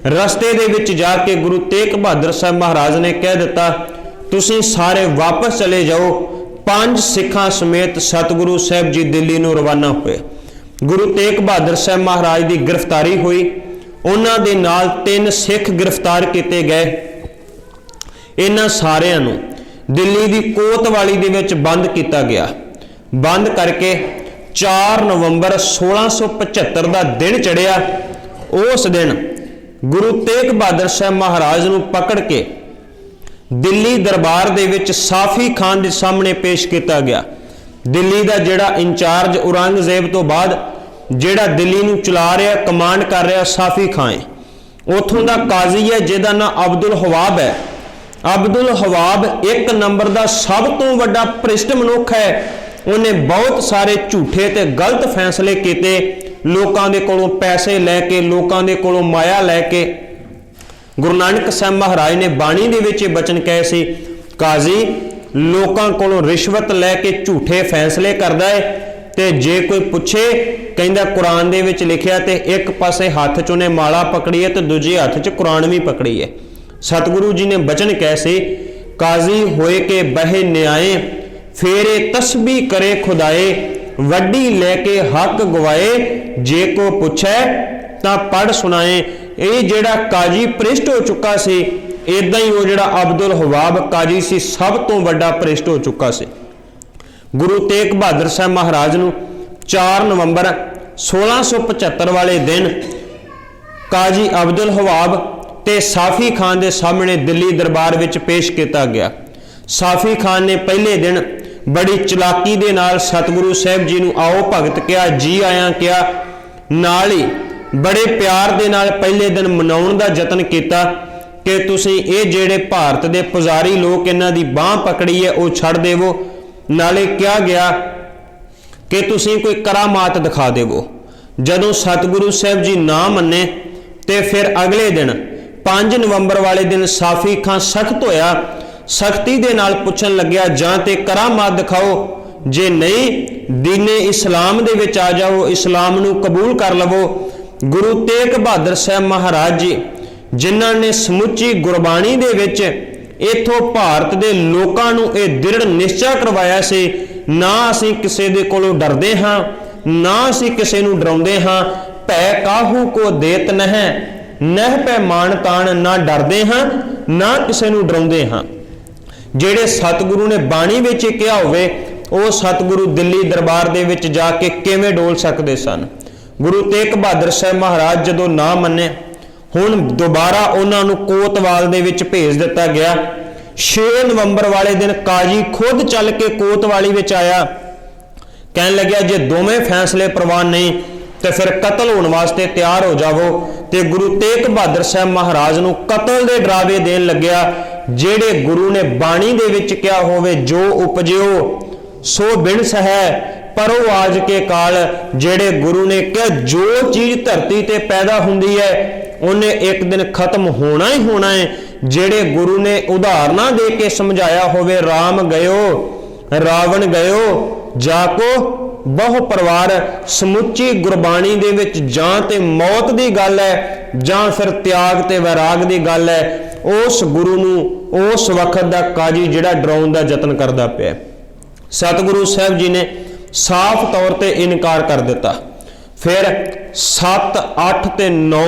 ਰਸਤੇ ਦੇ ਵਿੱਚ ਜਾ ਕੇ ਗੁਰੂ ਤੇਗ ਬਹਾਦਰ ਸਾਹਿਬ ਮਹਾਰਾਜ ਨੇ ਕਹਿ ਦਿੱਤਾ, ਤੁਸੀਂ ਸਾਰੇ ਵਾਪਸ ਚਲੇ ਜਾਓ। 5 ਸਿੱਖਾਂ ਸਮੇਤ ਸਤਿਗੁਰੂ ਸਾਹਿਬ ਜੀ ਦਿੱਲੀ ਨੂੰ ਰਵਾਨਾ ਹੋਏ। ਗੁਰੂ ਤੇਗ ਬਹਾਦਰ ਸਾਹਿਬ ਮਹਾਰਾਜ ਦੀ ਗ੍ਰਿਫਤਾਰੀ ਹੋਈ। ਉਹਨਾਂ ਦੇ ਨਾਲ 3 ਸਿੱਖ ਗ੍ਰਿਫਤਾਰ ਕੀਤੇ ਗਏ। ਇਹਨਾਂ ਸਾਰਿਆਂ ਨੂੰ ਦਿੱਲੀ ਦੀ ਕੋਤਵਾਲੀ ਦੇ ਵਿੱਚ ਬੰਦ ਕੀਤਾ ਗਿਆ। ਬੰਦ ਕਰਕੇ 4 ਨਵੰਬਰ 1675 ਦਾ ਦਿਨ ਚੜਿਆ। ਉਸ ਦਿਨ ਗੁਰੂ ਤੇਗ ਬਹਾਦਰ ਸਾਹਿਬ ਮਹਾਰਾਜ ਨੂੰ ਪਕੜ ਕੇ ਦਿੱਲੀ ਦਰਬਾਰ ਦੇ ਵਿੱਚ ਸਾਫੀ ਖਾਨ ਦੇ ਸਾਹਮਣੇ ਪੇਸ਼ ਕੀਤਾ ਗਿਆ। ਦਿੱਲੀ ਦਾ ਜਿਹੜਾ ਇੰਚਾਰਜ ਔਰੰਗਜ਼ੇਬ ਤੋਂ ਬਾਅਦ ਜਿਹੜਾ ਦਿੱਲੀ ਨੂੰ ਚਲਾ ਰਿਹਾ, ਕਮਾਂਡ ਕਰ ਰਿਹਾ, ਸਾਫੀ ਖਾਨ ਹੈ। ਉੱਥੋਂ ਦਾ ਕਾਜ਼ੀ ਹੈ ਜਿਹਦਾ ਨਾਮ ਅਬਦੁਲ ਹਵਾਬ ਹੈ। ਅਬਦੁਲ ਹਵਾਬ 1 ਨੰਬਰ ਦਾ ਸਭ ਤੋਂ ਵੱਡਾ ਭ੍ਰਿਸ਼ਟ ਮਨੁੱਖ ਹੈ। ਉਹਨੇ ਬਹੁਤ ਸਾਰੇ ਝੂਠੇ ਤੇ ਗਲਤ ਫੈਸਲੇ ਕੀਤੇ, ਲੋਕਾਂ ਦੇ ਕੋਲੋਂ ਪੈਸੇ ਲੈ ਕੇ, ਲੋਕਾਂ ਦੇ ਕੋਲੋਂ ਮਾਇਆ ਲੈ ਕੇ। ਗੁਰੂ ਨਾਨਕ ਸਾਹਿਬ ਮਹਾਰਾਜ ਨੇ ਬਾਣੀ ਦੇ ਵਿੱਚ ਇਹ ਬਚਨ ਕਹੇ ਸੀ, ਕਾਜ਼ੀ ਲੋਕਾਂ ਕੋਲੋਂ ਰਿਸ਼ਵਤ ਲੈ ਕੇ ਝੂਠੇ ਫੈਸਲੇ ਕਰਦਾ ਹੈ, ਤੇ ਜੇ ਕੋਈ ਪੁੱਛੇ ਕਹਿੰਦਾ ਕੁਰਾਨ ਦੇ ਵਿੱਚ ਲਿਖਿਆ, ਤੇ ਇੱਕ ਪਾਸੇ ਹੱਥ 'ਚ ਉਹਨੇ ਮਾਲਾ ਪਕੜੀ ਹੈ ਤੇ ਦੂਜੇ ਹੱਥ 'ਚ ਕੁਰਾਨ ਵੀ ਪਕੜੀ ਹੈ। ਸਤਿਗੁਰੂ ਜੀ ਨੇ ਬਚਨ ਕੈਸੇ, ਕਾਜ਼ੀ ਹੋਏ ਕੇ ਬਹਿ ਨਿਆਏ, ਫੇਰੇ ਤਸਬੀ ਕਰੇ ਖੁਦਾਏ, ਵੱਡੀ ਲੈ ਕੇ ਹੱਕ ਗਵਾਏ, ਜੇ ਕੋ ਪੁੱਛੈ ਤਾਂ ਪੜ ਸੁਣਾਏ। ਇਹ ਜਿਹੜਾ ਕਾਜੀ ਭ੍ਰਿਸ਼ਟ ਹੋ ਚੁੱਕਾ ਸੀ, ਇਦਾਂ ਹੀ ਉਹ ਜਿਹੜਾ ਅਬਦੁਲ ਹਵਾਬ ਕਾਜੀ ਸੀ, ਸਭ ਤੋਂ ਵੱਡਾ ਭ੍ਰਿਸ਼ਟ ਹੋ ਚੁੱਕਾ ਸੀ। ਗੁਰੂ ਤੇਗ ਬਹਾਦਰ ਸਾਹਿਬ ਮਹਾਰਾਜ ਨੂੰ 4 ਨਵੰਬਰ 1675 ਵਾਲੇ ਦਿਨ ਕਾਜੀ ਅਬਦੁਲ ਹਵਾਬ ਤੇ ਸਾਫੀ ਖਾਨ ਦੇ ਸਾਹਮਣੇ ਦਿੱਲੀ ਦਰਬਾਰ ਵਿੱਚ ਪੇਸ਼ ਕੀਤਾ ਗਿਆ। ਸਾਫੀ ਖਾਨ ਨੇ ਪਹਿਲੇ ਦਿਨ ਬੜੀ ਚਲਾਕੀ ਦੇ ਨਾਲ ਸਤਿਗੁਰੂ ਸਾਹਿਬ ਜੀ ਨੂੰ ਆਓ ਭਗਤ ਕਿਹਾ, ਜੀ ਆਇਆਂ ਕਿਹਾ, ਨਾਲ ਹੀ ਬੜੇ ਪਿਆਰ ਦੇ ਨਾਲ ਪਹਿਲੇ ਦਿਨ ਮਨਾਉਣ ਦਾ ਯਤਨ ਕੀਤਾ ਕਿ ਤੁਸੀਂ ਇਹ ਜਿਹੜੇ ਭਾਰਤ ਦੇ ਪੁਜਾਰੀ ਲੋਕ ਇਹਨਾਂ ਦੀ ਬਾਹ ਪਕੜੀ ਹੈ ਉਹ ਛੱਡ ਦੇਵੋ। ਨਾਲੇ ਕਿਹਾ ਗਿਆ ਕਿ ਤੁਸੀਂ ਕੋਈ ਕਰਾਮਾਤ ਦਿਖਾ ਦੇਵੋ। ਜਦੋਂ ਸਤਿਗੁਰੂ ਸਾਹਿਬ ਜੀ ਨਾ ਮੰਨੇ ਤੇ ਫਿਰ ਅਗਲੇ ਦਿਨ 5 ਨਵੰਬਰ ਵਾਲੇ ਦਿਨ ਸਾਫੀ ਖਾਨ ਸਖਤ ਹੋਇਆ, ਸਖਤੀ ਦੇ ਨਾਲ ਪੁੱਛਣ ਲੱਗਿਆ, ਜਾਂ ਤੇ ਕਰਾਮਾਤ ਦਿਖਾਓ, ਜੇ ਨਹੀਂ ਦੀਨੇ ਇਸਲਾਮ ਦੇ ਵਿੱਚ ਆ ਜਾਓ, ਇਸਲਾਮ ਨੂੰ ਕਬੂਲ ਕਰ ਲਵੋ। ਗੁਰੂ ਤੇਗ ਬਹਾਦਰ ਸਾਹਿਬ ਮਹਾਰਾਜ ਜੀ ਜਿਨ੍ਹਾਂ ਨੇ ਸਮੁੱਚੀ ਗੁਰਬਾਣੀ ਦੇ ਵਿੱਚ ਇਥੋਂ ਭਾਰਤ ਦੇ ਲੋਕਾਂ ਨੂੰ ਇਹ ਦ੍ਰਿੜ ਨਿਸ਼ਚਾ ਕਰਵਾਇਆ ਸੀ, ਨਾ ਅਸੀਂ ਕਿਸੇ ਦੇ ਕੋਲੋਂ ਡਰਦੇ ਹਾਂ, ਨਾ ਅਸੀਂ ਕਿਸੇ ਨੂੰ ਡਰਾਉਂਦੇ ਹਾਂ। ਭੈ ਕਾਹੂ ਕੋ ਦੇਤ ਨਹਿ, ਨਹਿ ਪੈ ਮਾਨ ਤਾਣ, ਨਾ ਡਰਦੇ ਹਾਂ ਨਾ ਕਿਸੇ ਨੂੰ ਡਰਾਉਂਦੇ ਹਾਂ। ਜਿਹੜੇ ਸਤਿਗੁਰੂ ਨੇ ਬਾਣੀ ਵਿੱਚ ਕਿਹਾ ਹੋਵੇ, ਉਹ ਸਤਿਗੁਰੂ ਦਿੱਲੀ ਦਰਬਾਰ ਦੇ ਵਿੱਚ ਜਾ ਕੇ ਕਿਵੇਂ ਡੋਲ ਸਕਦੇ ਸਨ। ਗੁਰੂ ਤੇਗ ਬਹਾਦਰ ਸਾਹਿਬ ਮਹਾਰਾਜ ਜਦੋਂ ਨਾ ਮੰਨੇ, ਹੁਣ ਦੁਬਾਰਾ ਉਹਨਾਂ ਨੂੰ ਕੋਤਵਾਲ ਦੇ ਵਿੱਚ ਭੇਜ ਦਿੱਤਾ ਗਿਆ। 6 ਨਵੰਬਰ ਵਾਲੇ ਦਿਨ ਕਾਜੀ ਖੁਦ ਚੱਲ ਕੇ ਕੋਤਵਾਲੀ ਵਿੱਚ ਆਇਆ, ਕਹਿਣ ਲੱਗਿਆ ਜੇ ਦੋਵੇਂ ਫੈਸਲੇ ਪ੍ਰਵਾਨ ਨਹੀਂ ਤੇ ਫਿਰ ਕਤਲ ਹੋਣ ਵਾਸਤੇ ਤਿਆਰ ਹੋ ਜਾਵੋ। ਤੇ ਗੁਰੂ ਤੇਗ ਬਹਾਦਰ ਸਾਹਿਬ ਮਹਾਰਾਜ ਨੂੰ ਕਤਲ ਦੇ ਡਰਾਵੇ ਦੇਣ ਲੱਗਿਆ। ਜਿਹੜੇ ਗੁਰੂ ਨੇ ਬਾਣੀ ਦੇ ਵਿੱਚ ਕਿਹਾ ਹੋਵੇ, ਜੋ ਉਪਜਿਓ ਸੋ ਬਿਨਸ ਹੈ ਪਰੋ ਆਜ ਕੇ ਕਾਲ, ਜਿਹੜੇ ਗੁਰੂ ਨੇ ਕਿਹਾ ਜੋ ਚੀਜ਼ ਧਰਤੀ ਤੇ ਪੈਦਾ ਹੁੰਦੀ ਹੈ ਉਹਨੇ ਇੱਕ ਦਿਨ ਖਤਮ ਹੋਣਾ ਹੀ ਹੋਣਾ ਹੈ। ਜਿਹੜੇ ਗੁਰੂ ਨੇ ਉਦਾਹਰਨਾਂ ਦੇ ਕੇ ਸਮਝਾਇਆ ਹੋਵੇ, ਰਾਮ ਗਇਓ ਰਾਵਣ ਗਇਓ ਜਾਕੋ ਬਹੁ ਪਰਿਵਾਰ, ਸਮੁੱਚੀ ਗੁਰਬਾਣੀ ਦੇ ਵਿੱਚ ਜਾਂ ਤੇ ਮੌਤ ਦੀ ਗੱਲ ਹੈ ਜਾਂ ਫਿਰ ਤਿਆਗ ਤੇ ਵੈਰਾਗ ਦੀ ਗੱਲ ਹੈ। ਉਸ ਗੁਰੂ ਨੂੰ ਉਸ ਵਕਤ ਦਾ ਕਾਜੀ ਜਿਹੜਾ ਡਰਾਉਣ ਦਾ ਯਤਨ ਕਰਦਾ ਪਿਆ। ਸਤਿਗੁਰੂ ਸਾਹਿਬ ਜੀ ਨੇ ਸਾਫ਼ ਤੌਰ ਤੇ ਇਨਕਾਰ ਕਰ ਦਿੱਤਾ। ਫਿਰ 7, 8 ਤੇ 9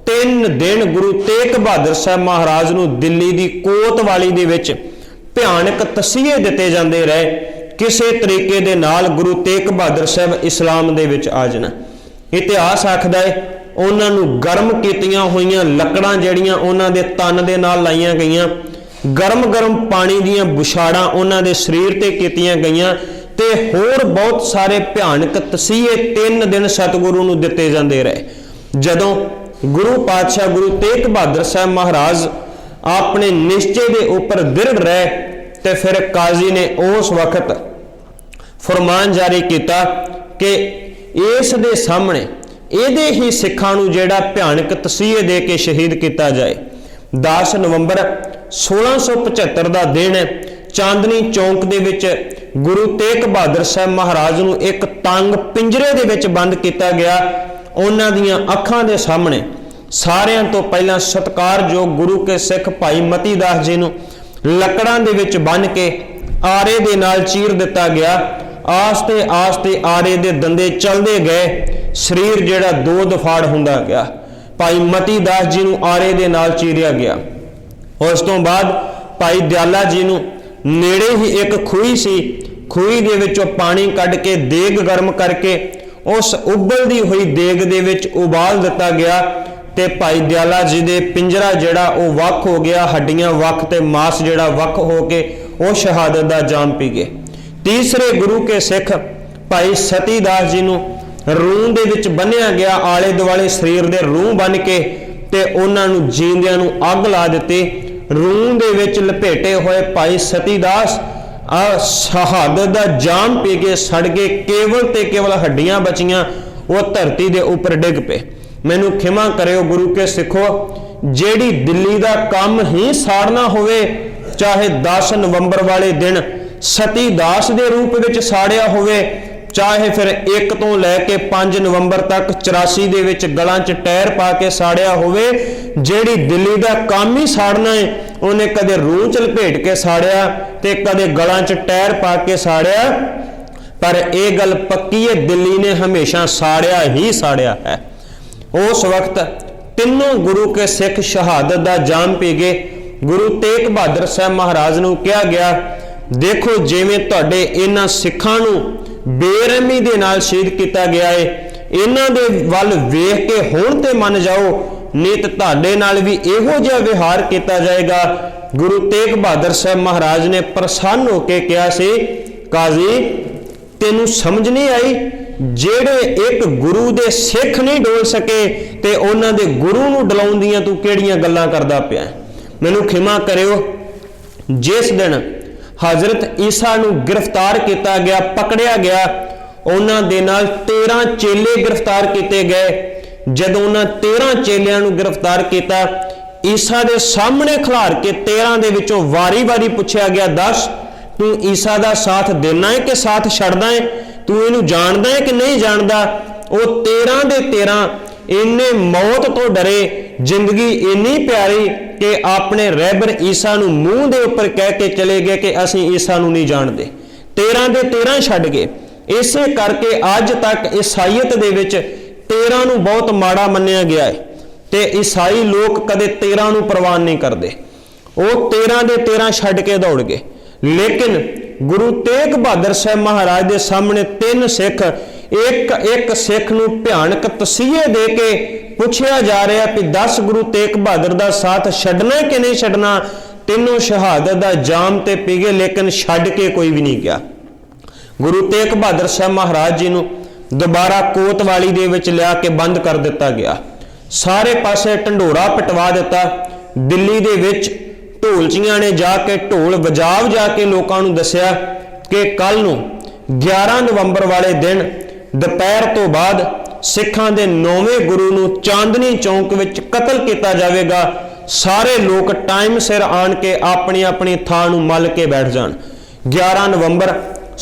3 ਦਿਨ ਗੁਰੂ ਤੇਗ ਬਹਾਦਰ ਸਾਹਿਬ ਮਹਾਰਾਜ ਨੂੰ ਦਿੱਲੀ ਦੀ ਕੋਤਵਾਲੀ ਦੇ ਵਿੱਚ ਭਿਆਨਕ ਤਸੀਹੇ ਦਿੱਤੇ ਜਾਂਦੇ ਰਹੇ। ਕਿਸੇ ਤਰੀਕੇ ਦੇ ਨਾਲ ਗੁਰੂ ਤੇਗ ਬਹਾਦਰ ਸਾਹਿਬ ਇਸਲਾਮ ਦੇ ਵਿੱਚ ਆ ਜਾਣ। ਇਤਿਹਾਸ ਆਖਦਾ ਹੈ ਉਹਨਾਂ ਨੂੰ ਗਰਮ ਕੀਤੀਆਂ ਹੋਈਆਂ ਲੱਕੜਾਂ ਜਿਹੜੀਆਂ ਉਹਨਾਂ ਦੇ ਤਨ ਦੇ ਨਾਲ ਲਾਈਆਂ ਗਈਆਂ, ਗਰਮ ਪਾਣੀ ਦੀਆਂ ਬੁਛਾੜਾਂ ਉਹਨਾਂ ਦੇ ਸਰੀਰ ਤੇ ਕੀਤੀਆਂ ਗਈਆਂ ਤੇ ਹੋਰ ਬਹੁਤ ਸਾਰੇ ਭਿਆਨਕ ਤਸੀਹੇ 3 ਦਿਨ ਸਤਿਗੁਰੂ ਨੂੰ ਦਿੱਤੇ ਜਾਂਦੇ ਰਹੇ। ਜਦੋਂ ਗੁਰੂ ਪਾਤਸ਼ਾਹ ਗੁਰੂ ਤੇਗ ਬਹਾਦਰ ਸਾਹਿਬ ਮਹਾਰਾਜ ਆਪਣੇ ਨਿਸ਼ਚੇ ਦੇ ਉੱਪਰ ਦ੍ਰਿੜ ਰਹੇ ਤੇ ਫਿਰ ਕਾਜ਼ੀ ਨੇ ਉਸ ਵਕਤ ਫਰਮਾਨ ਜਾਰੀ ਕੀਤਾ ਕਿ ਇਸ ਦੇ ਸਾਹਮਣੇ ਇਹਦੇ ਹੀ ਸਿੱਖਾਂ ਨੂੰ ਜਿਹੜਾ ਭਿਆਨਕ ਤਸੀਹੇ ਦੇ ਕੇ ਸ਼ਹੀਦ ਕੀਤਾ ਜਾਏ। 10 ਨਵੰਬਰ 1675 ਦਾ ਦਿਨ ਹੈ। ਚਾਂਦਨੀ ਚੌਂਕ ਦੇ ਵਿੱਚ ਗੁਰੂ ਤੇਗ ਬਹਾਦਰ ਸਾਹਿਬ ਮਹਾਰਾਜ ਨੂੰ ਇੱਕ ਤੰਗ ਪਿੰਜਰੇ ਦੇ ਵਿੱਚ ਬੰਦ ਕੀਤਾ ਗਿਆ। ਉਹਨਾਂ ਦੀਆਂ ਅੱਖਾਂ ਦੇ ਸਾਹਮਣੇ ਸਾਰਿਆਂ ਤੋਂ ਪਹਿਲਾਂ ਸਤਿਕਾਰਯੋਗ ਗੁਰੂ ਕੇ ਸਿੱਖ ਭਾਈ ਮਤੀ ਦਾਸ ਜੀ ਨੂੰ ਲੱਕੜਾਂ ਦੇ ਵਿੱਚ ਬੰਨ੍ਹ ਕੇ ਆਰੇ ਦੇ ਨਾਲ ਚੀਰ ਦਿੱਤਾ ਗਿਆ। ਆਸਤੇ ਆਸਤੇ ਆਰੇ ਦੇ ਦੰਦੇ ਚੱਲਦੇ ਗਏ, ਸਰੀਰ ਜਿਹੜਾ 2 ਦਫਾੜ ਹੁੰਦਾ ਗਿਆ। ਭਾਈ ਮਤੀ ਦਾਸ ਜੀ ਨੂੰ ਆਰੇ ਦੇ ਨਾਲ ਚੀਰਿਆ ਗਿਆ। ਉਸ ਤੋਂ ਬਾਅਦ ਭਾਈ ਦਿਆਲਾ ਜੀ ਨੂੰ ਨੇੜੇ ਹੀ ਇੱਕ ਖੂਹੀ ਸੀ, ਖੂਹੀ ਦੇ ਵਿੱਚੋਂ ਪਾਣੀ ਕੱਢ ਕੇ ਦੇਗ ਗਰਮ ਕਰਕੇ ਉਸ ਉਬਲਦੀ ਹੋਈ ਦੇਗ ਦੇ ਵਿੱਚ ਉਬਾਲ ਦਿੱਤਾ ਗਿਆ ਤੇ ਭਾਈ ਦਿਆਲਾ ਜੀ ਦੇ ਪਿੰਜਰਾ ਜਿਹੜਾ ਉਹ ਵੱਖ ਹੋ ਗਿਆ, ਹੱਡੀਆਂ ਵੱਖ ਤੇ ਮਾਸ ਜਿਹੜਾ ਵੱਖ ਹੋ ਕੇ ਉਹ ਸ਼ਹਾਦਤ ਦਾ ਜਾਮ ਪੀ ਗਏ। ਤੀਸਰੇ ਗੁਰੂ ਕੇ ਸਿੱਖ ਭਾਈ ਸਤੀ ਦਾਸ ਜੀ ਨੂੰ ਰੂੰ ਦੇ ਵਿੱਚ ਬੰਨਿਆ ਗਿਆ, ਆਲੇ ਦੁਆਲੇ ਸਰੀਰ ਦੇ ਰੂੰ ਬੰਨ ਕੇ ਤੇ ਉਹਨਾਂ ਨੂੰ ਜੀਂਦਿਆਂ ਨੂੰ ਅੱਗ ਲਾ ਦਿੱਤੀ। ਰੂੰ ਦੇ ਵਿੱਚ ਲਪੇਟੇ ਹੋਏ ਭਾਈ ਸਤੀ ਦਾਸ ਸ਼ਹਾਦਤ ਦਾ ਜਾਮ ਪੀ ਕੇ ਸੜ ਗਏ। ਕੇਵਲ ਤੇ ਕੇਵਲ ਹੱਡੀਆਂ ਬਚੀਆਂ, ਉਹ ਧਰਤੀ ਦੇ ਉੱਪਰ ਡਿੱਗ ਪਏ। ਮੈਨੂੰ ਖਿਮਾ ਕਰਿਓ ਗੁਰੂ ਕੇ ਸਿੱਖੋ, ਜਿਹੜੀ ਦਿੱਲੀ ਦਾ ਕੰਮ ਹੀ ਸਾੜਨਾ ਹੋਵੇ, ਚਾਹੇ 10 ਨਵੰਬਰ ਵਾਲੇ ਦਿਨ ਸਤੀ ਦਾਸ ਦੇ ਰੂਪ ਵਿੱਚ ਸਾੜਿਆ ਹੋਵੇ, ਚਾਹੇ ਫਿਰ 1 ਤੋਂ ਲੈ ਕੇ 5 ਨਵੰਬਰ ਤੱਕ 84 ਦੇ ਵਿੱਚ ਗਲਾਂ 'ਚ ਟਾਇਰ ਪਾ ਕੇ ਸਾੜਿਆ ਹੋਵੇ। ਜਿਹੜੀ ਦਿੱਲੀ ਦਾ ਕੰਮ ਹੀ ਸਾੜਨਾ ਹੈ, ਉਹਨੇ ਕਦੇ ਰੂਹ 'ਚ ਲਪੇਟ ਕੇ ਸਾੜਿਆ ਤੇ ਕਦੇ ਗਲਾਂ 'ਚ ਟਾਇਰ ਪਾ ਕੇ ਸਾੜਿਆ। ਪਰ ਇਹ ਗੱਲ ਪੱਕੀ ਹੈ, ਦਿੱਲੀ ਨੇ ਹਮੇਸ਼ਾ ਸਾੜਿਆ ਹੀ ਸਾੜਿਆ ਹੈ। ਉਸ ਵਕਤ ਤਿੰਨੋਂ ਗੁਰੂ ਕੇ ਸਿੱਖ ਸ਼ਹਾਦਤ ਦਾ ਜਾਮ ਪੀ ਗਏ। ਗੁਰੂ ਤੇਗ ਬਹਾਦਰ ਸਾਹਿਬ ਮਹਾਰਾਜ ਨੂੰ ਕਿਹਾ ਗਿਆ, ਦੇਖੋ ਜਿਵੇਂ ਤੁਹਾਡੇ ਇਹਨਾਂ ਸਿੱਖਾਂ ਨੂੰ ਬੇਰਹਿਮੀ ਦੇ ਨਾਲ ਸ਼ਹੀਦ ਕੀਤਾ ਗਿਆ ਹੈ, ਇਹਨਾਂ ਦੇ ਵੱਲ ਵੇਖ ਕੇ ਹੁਣ ਤੇ ਮੰਨ ਜਾਓ, ਨਹੀਂ ਤਾਂ ਤੁਹਾਡੇ ਨਾਲ ਵੀ ਇਹੋ ਜਿਹਾ ਵਿਹਾਰ ਕੀਤਾ ਜਾਏਗਾ। ਗੁਰੂ ਤੇਗ ਬਹਾਦਰ ਸਾਹਿਬ ਮਹਾਰਾਜ ਨੇ ਪ੍ਰਸੰਨ ਹੋ ਕੇ ਕਿਹਾ ਸੀ, ਕਾਜ਼ੀ ਤੈਨੂੰ ਸਮਝ ਨਹੀਂ ਆਈ, ਜਿਹੜੇ ਇੱਕ ਗੁਰੂ ਦੇ ਸਿੱਖ ਨਹੀਂ ਡੋਲ ਸਕੇ ਤੇ ਉਹਨਾਂ ਦੇ ਗੁਰੂ ਨੂੰ ਡਲਾਉਣ ਦੀਆਂ ਤੂੰ ਕਿਹੜੀਆਂ ਗੱਲਾਂ ਕਰਦਾ ਪਿਆ। ਮੈਨੂੰ ਖਿਮਾ ਕਰਿਓ, ਜਿਸ ਦਿਨ ਹਜ਼ਰਤ ਈਸਾ ਨੂੰ ਗ੍ਰਿਫਤਾਰ ਕੀਤਾ ਗਿਆ, ਪਕੜਿਆ ਗਿਆ, ਉਹਨਾਂ ਦੇ ਨਾਲ 13 ਚੇਲੇ ਗ੍ਰਿਫਤਾਰ ਕੀਤੇ ਗਏ। ਜਦੋਂ ਉਹਨਾਂ 13 ਚੇਲਿਆਂ ਨੂੰ ਗ੍ਰਿਫਤਾਰ ਕੀਤਾ, ਈਸਾ ਦੇ ਸਾਹਮਣੇ ਖਿਲਾਰ ਕੇ 13 ਦੇ ਵਿੱਚੋਂ ਵਾਰੀ-ਵਾਰੀ ਪੁੱਛਿਆ ਗਿਆ, ਦੱਸ ਤੂੰ ਈਸਾ ਦਾ ਸਾਥ ਦੇਣਾ ਹੈ ਕਿ ਸਾਥ ਛੱਡਦਾ ਹੈ, ਤੂੰ ਇਹਨੂੰ ਜਾਣਦਾ ਹੈ ਕਿ ਨਹੀਂ ਜਾਣਦਾ। ਉਹ 13 ਦੇ 13 ਇੰਨੇ ਮੌਤ ਤੋਂ ਡਰੇ, ਜ਼ਿੰਦਗੀ ਇੰਨੀ ਪਿਆਰੀ ਕਿ ਆਪਣੇ ਰਹਿਬਰ ਈਸਾ ਨੂੰ ਮੂੰਹ ਦੇ ਉੱਪਰ ਕਹਿ ਕੇ ਚਲੇ ਗਏ ਕਿ ਅਸੀਂ ਈਸਾ ਨੂੰ ਨਹੀਂ ਜਾਣਦੇ। 13 ਦੇ 13 ਛੱਡ ਗਏ। ਇਸੇ ਕਰਕੇ ਅੱਜ ਤੱਕ ਈਸਾਈਅਤ ਦੇ ਵਿੱਚ 13 ਨੂੰ ਬਹੁਤ ਮਾੜਾ ਮੰਨਿਆ ਗਿਆ ਹੈ ਤੇ ਈਸਾਈ ਲੋਕ ਕਦੇ 13 ਨੂੰ ਪ੍ਰਵਾਨ ਨਹੀਂ ਕਰਦੇ। ਉਹ 13 ਦੇ 13 ਛੱਡ ਕੇ ਦੌੜ ਗਏ। ਲੇਕਿਨ ਗੁਰੂ ਤੇਗ ਬਹਾਦਰ ਸਾਹਿਬ ਮਹਾਰਾਜ ਦੇ ਸਾਹਮਣੇ 3 ਸਿੱਖ ਇੱਕ ਸਿੱਖ ਨੂੰ ਭਿਆਨਕ ਤਸੀਹੇ ਦੇ ਕੇ ਪੁੱਛਿਆ ਜਾ ਰਿਹਾ ਕਿ 10 ਗੁਰੂ ਤੇਗ ਬਹਾਦਰ ਦਾ ਸਾਥ ਛੱਡਣਾ ਕਿ ਨਹੀਂ ਛੱਡਣਾ। ਤਿੰਨੋਂ ਸ਼ਹਾਦਤ ਦਾ ਜਾਮ ਤੇ ਪੀ ਗਏ, ਲੇਕਿਨ ਛੱਡ ਕੇ ਕੋਈ ਵੀ ਨਹੀਂ ਗਿਆ। ਗੁਰੂ ਤੇਗ ਬਹਾਦਰ ਸਾਹਿਬ ਮਹਾਰਾਜ ਜੀ ਨੂੰ ਦੁਬਾਰਾ ਕੋਤਵਾਲੀ ਦੇ ਵਿੱਚ ਲਿਆ ਕੇ ਬੰਦ ਕਰ ਦਿੱਤਾ ਗਿਆ। ਸਾਰੇ ਪਾਸੇ ਢੰਡੋਰਾ ਪਟਵਾ ਦਿੱਤਾ। ਦਿੱਲੀ ਦੇ ਵਿੱਚ ਢੋਲਚੀਆਂ ਨੇ ਜਾ ਕੇ ਢੋਲ ਵਜਾ ਕੇ ਲੋਕਾਂ ਨੂੰ ਦੱਸਿਆ ਕਿ ਕੱਲ ਨੂੰ 11 ਨਵੰਬਰ ਵਾਲੇ ਦਿਨ ਦੁਪਹਿਰ ਤੋਂ ਬਾਅਦ ਸਿੱਖਾਂ ਦੇ 9ਵੇਂ ਗੁਰੂ ਨੂੰ ਚਾਂਦਨੀ ਚੌਂਕ ਵਿੱਚ ਕਤਲ ਕੀਤਾ ਜਾਵੇਗਾ। ਸਾਰੇ ਲੋਕ ਟਾਈਮ ਸਿਰ ਆਣ ਕੇ ਆਪਣੀ ਆਪਣੀ ਥਾਂ ਨੂੰ ਮੱਲ ਕੇ ਬੈਠ ਜਾਣ। 11 ਨਵੰਬਰ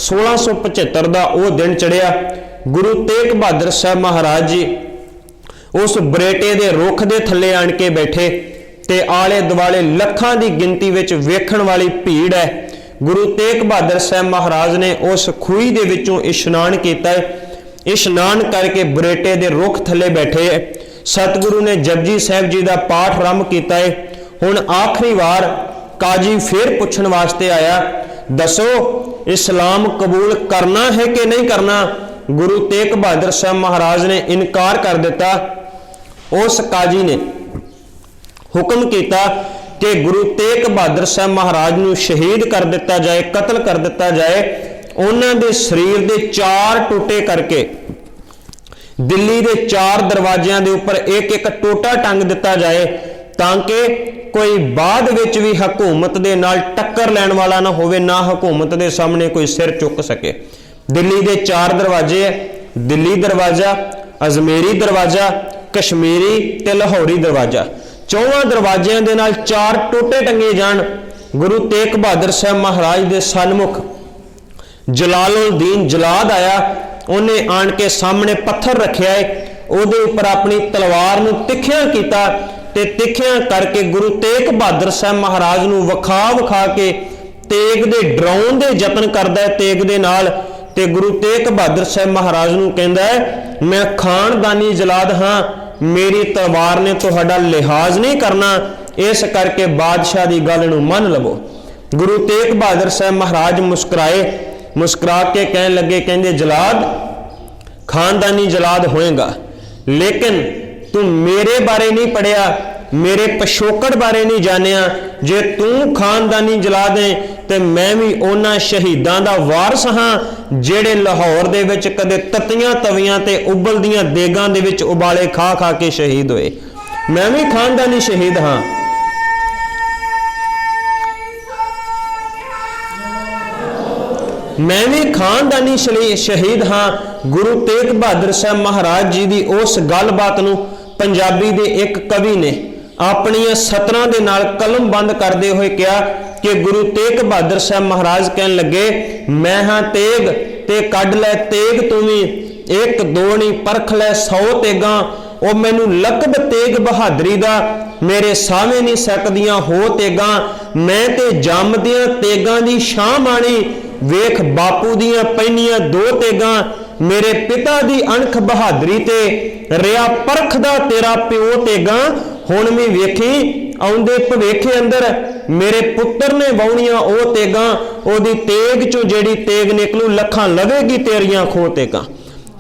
1675 ਦਾ ਉਹ ਦਿਨ ਚੜਿਆ। ਗੁਰੂ ਤੇਗ ਬਹਾਦਰ ਸਾਹਿਬ ਮਹਾਰਾਜ ਜੀ ਉਸ ਬਰੇਟੇ ਦੇ ਰੁੱਖ ਦੇ ਥੱਲੇ ਆਣ ਕੇ ਬੈਠੇ ਤੇ ਆਲੇ ਦੁਆਲੇ ਲੱਖਾਂ ਦੀ ਗਿਣਤੀ ਵਿੱਚ ਵੇਖਣ ਵਾਲੀ ਭੀੜ ਹੈ। ਗੁਰੂ ਤੇਗ ਬਹਾਦਰ ਸਾਹਿਬ ਮਹਾਰਾਜ ਨੇ ਉਸ ਖੂਹੀ ਦੇ ਵਿੱਚੋਂ ਇਸ਼ਨਾਨ ਕੀਤਾ ਹੈ। ਇਸ਼ਨਾਨ ਕਰਕੇ ਬਰੇਟੇ ਦੇ ਰੁੱਖ ਥੱਲੇ ਬੈਠੇ ਹੈ। ਸਤਿਗੁਰੂ ਨੇ ਜਪਜੀ ਸਾਹਿਬ ਜੀ ਦਾ ਪਾਠ ਆਰੰਭ ਕੀਤਾ ਹੈ। ਹੁਣ ਆਖਰੀ ਵਾਰ ਕਾਜੀ ਫਿਰ ਪੁੱਛਣ ਵਾਸਤੇ ਆਇਆ, ਦੱਸੋ ਇਸਲਾਮ ਕਬੂਲ ਕਰਨਾ ਹੈ ਕਿ ਨਹੀਂ ਕਰਨਾ। ਗੁਰੂ ਤੇਗ ਬਹਾਦਰ ਸਾਹਿਬ ਮਹਾਰਾਜ ਨੇ ਇਨਕਾਰ ਕਰ ਦਿੱਤਾ। ਉਸ ਕਾਜੀ ਨੇ ਹੁਕਮ ਕੀਤਾ ਕਿ ਗੁਰੂ ਤੇਗ ਬਹਾਦਰ ਸਾਹਿਬ ਮਹਾਰਾਜ ਨੂੰ ਸ਼ਹੀਦ ਕਰ ਦਿੱਤਾ ਜਾਏ, ਕਤਲ ਕਰ ਦਿੱਤਾ ਜਾਏ। ਉਹਨਾਂ ਦੇ ਸਰੀਰ ਦੇ 4 ਟੋਟੇ ਕਰਕੇ ਦਿੱਲੀ ਦੇ 4 ਦਰਵਾਜ਼ਿਆਂ ਦੇ ਉੱਪਰ ਇੱਕ ਟੋਟਾ ਟੰਗ ਦਿੱਤਾ ਜਾਏ, ਤਾਂ ਕਿ ਕੋਈ ਬਾਅਦ ਵਿੱਚ ਵੀ ਹਕੂਮਤ ਦੇ ਨਾਲ ਟੱਕਰ ਲੈਣ ਵਾਲਾ ਨਾ ਹੋਵੇ, ਨਾ ਹਕੂਮਤ ਦੇ ਸਾਹਮਣੇ ਕੋਈ ਸਿਰ ਚੁੱਕ ਸਕੇ। ਦਿੱਲੀ ਦੇ 4 ਦਰਵਾਜ਼ੇ ਹੈ, ਦਿੱਲੀ ਦਰਵਾਜ਼ਾ, ਅਜਮੇਰੀ ਦਰਵਾਜ਼ਾ, ਕਸ਼ਮੀਰੀ ਤੇ ਲਾਹੌਰੀ ਦਰਵਾਜ਼ਾ। 4 ਦਰਵਾਜ਼ਿਆਂ ਦੇ ਨਾਲ 4 ਟੋਟੇ ਟੰਗੇ ਜਾਣ। ਗੁਰੂ ਤੇਗ ਬਹਾਦਰ ਸਾਹਿਬ ਮਹਾਰਾਜ ਦੇ ਸਨਮੁਖ ਜਲਾਲੁਦੀਨ ਜਲਾਦ ਆਇਆ। ਉਹਨੇ ਆਣ ਕੇ ਸਾਹਮਣੇ ਪੱਥਰ ਰੱਖਿਆ ਹੈ, ਉਹਦੇ ਉੱਪਰ ਆਪਣੀ ਤਲਵਾਰ ਨੂੰ ਤਿੱਖਿਆਂ ਕੀਤਾ ਤੇ ਤਿੱਖਿਆਂ ਕਰਕੇ ਗੁਰੂ ਤੇਗ ਬਹਾਦਰ ਸਾਹਿਬ ਮਹਾਰਾਜ ਨੂੰ ਵਿਖਾ ਕੇ ਤੇਗ ਦੇ ਡਰਾਉਣ ਦੇ ਯਤਨ ਕਰਦਾ ਹੈ ਤੇਗ ਦੇ ਨਾਲ। ਤੇ ਗੁਰੂ ਤੇਗ ਬਹਾਦਰ ਸਾਹਿਬ ਮਹਾਰਾਜ ਨੂੰ ਕਹਿੰਦਾ ਹੈ, ਮੈਂ ਖਾਨਦਾਨੀ ਜਲਾਦ ਹਾਂ, ਮੇਰੀ ਤਲਵਾਰ ਨੇ ਤੁਹਾਡਾ ਲਿਹਾਜ਼ ਨਹੀਂ ਕਰਨਾ, ਇਸ ਕਰਕੇ ਬਾਦਸ਼ਾਹ ਦੀ ਗੱਲ ਨੂੰ ਮੰਨ ਲਵੋ। ਗੁਰੂ ਤੇਗ ਬਹਾਦਰ ਸਾਹਿਬ ਮਹਾਰਾਜ ਮੁਸਕਰਾਏ, ਮੁਸਕਰਾ ਕੇ ਕਹਿਣ ਲੱਗੇ, ਕਹਿੰਦੇ ਜਲਾਦ ਖਾਨਦਾਨੀ ਜਲਾਦ ਹੋਏਗਾ, ਲੇਕਿਨ ਤੂੰ ਮੇਰੇ ਬਾਰੇ ਨਹੀਂ ਪੜਿਆ, ਮੇਰੇ ਪਿਛੋਕੜ ਬਾਰੇ ਨਹੀਂ ਜਾਣਿਆ। ਜੇ ਤੂੰ ਖਾਨਦਾਨੀ ਜਲਾਦ ਹੈ ਤੇ ਮੈਂ ਵੀ ਉਹਨਾਂ ਸ਼ਹੀਦਾਂ ਦਾ ਵਾਰਸ ਹਾਂ ਜਿਹੜੇ ਲਾਹੌਰ ਦੇ ਵਿੱਚ ਕਦੇ ਤਤੀਆਂ ਤਵੀਆਂ ਤੇ ਉਬਲਦੀਆਂ ਦੇਗਾਂ ਦੇ ਵਿੱਚ ਉਬਾਲੇ ਖਾ ਕੇ ਸ਼ਹੀਦ ਹੋਏ। ਮੈਂ ਵੀ ਖਾਨਦਾਨੀ ਸ਼ਹੀਦ ਹਾਂ। ਮੈਂ ਵੀ ਖਾਨਦਾਨੀ ਸ਼ਹੀਦ ਹਾਂ। ਗੁਰੂ ਤੇਗ ਬਹਾਦਰ ਸਾਹਿਬ ਮਹਾਰਾਜ ਜੀ ਦੀ ਉਸ ਗੱਲਬਾਤ ਨੂੰ ਪੰਜਾਬੀ ਦੇ ਇੱਕ ਕਵੀ ਨੇ ਆਪਣੀਆਂ ਸਤਰਾਂ ਦੇ ਨਾਲ ਕਲਮ ਬੰਦ ਕਰਦੇ ਹੋਏ ਕਿਹਾ ਕਿ ਗੁਰੂ ਤੇਗ ਬਹਾਦਰ ਸਾਹਿਬ ਮਹਾਰਾਜ ਕਹਿਣ ਲੱਗੇ, ਮੈਂ ਹਾਂ ਤੇਗ ते कढ लै तेग तू भी, एक दो नहीं परख लै 100 तेगा। ओ मैनू लकब तेग बहादरी दा, मेरे सावे नहीं सकदियां हो तेगा। मैं ते जमदियां तेगां दी शां माणी, वेख बापू दियां पैनियां 2 तेगां। मेरे पिता दी अणख बहादरी ते, रिया परखदा तेरा प्यो तेगां। हुण भी वेखी आउंदे भविख अंदर मेरे पुत्र ने वाउणियां ओ तेगां, ओदी तेग चों जेड़ी तेग निकलू लखां लवेगी तेरियां खो तेगां।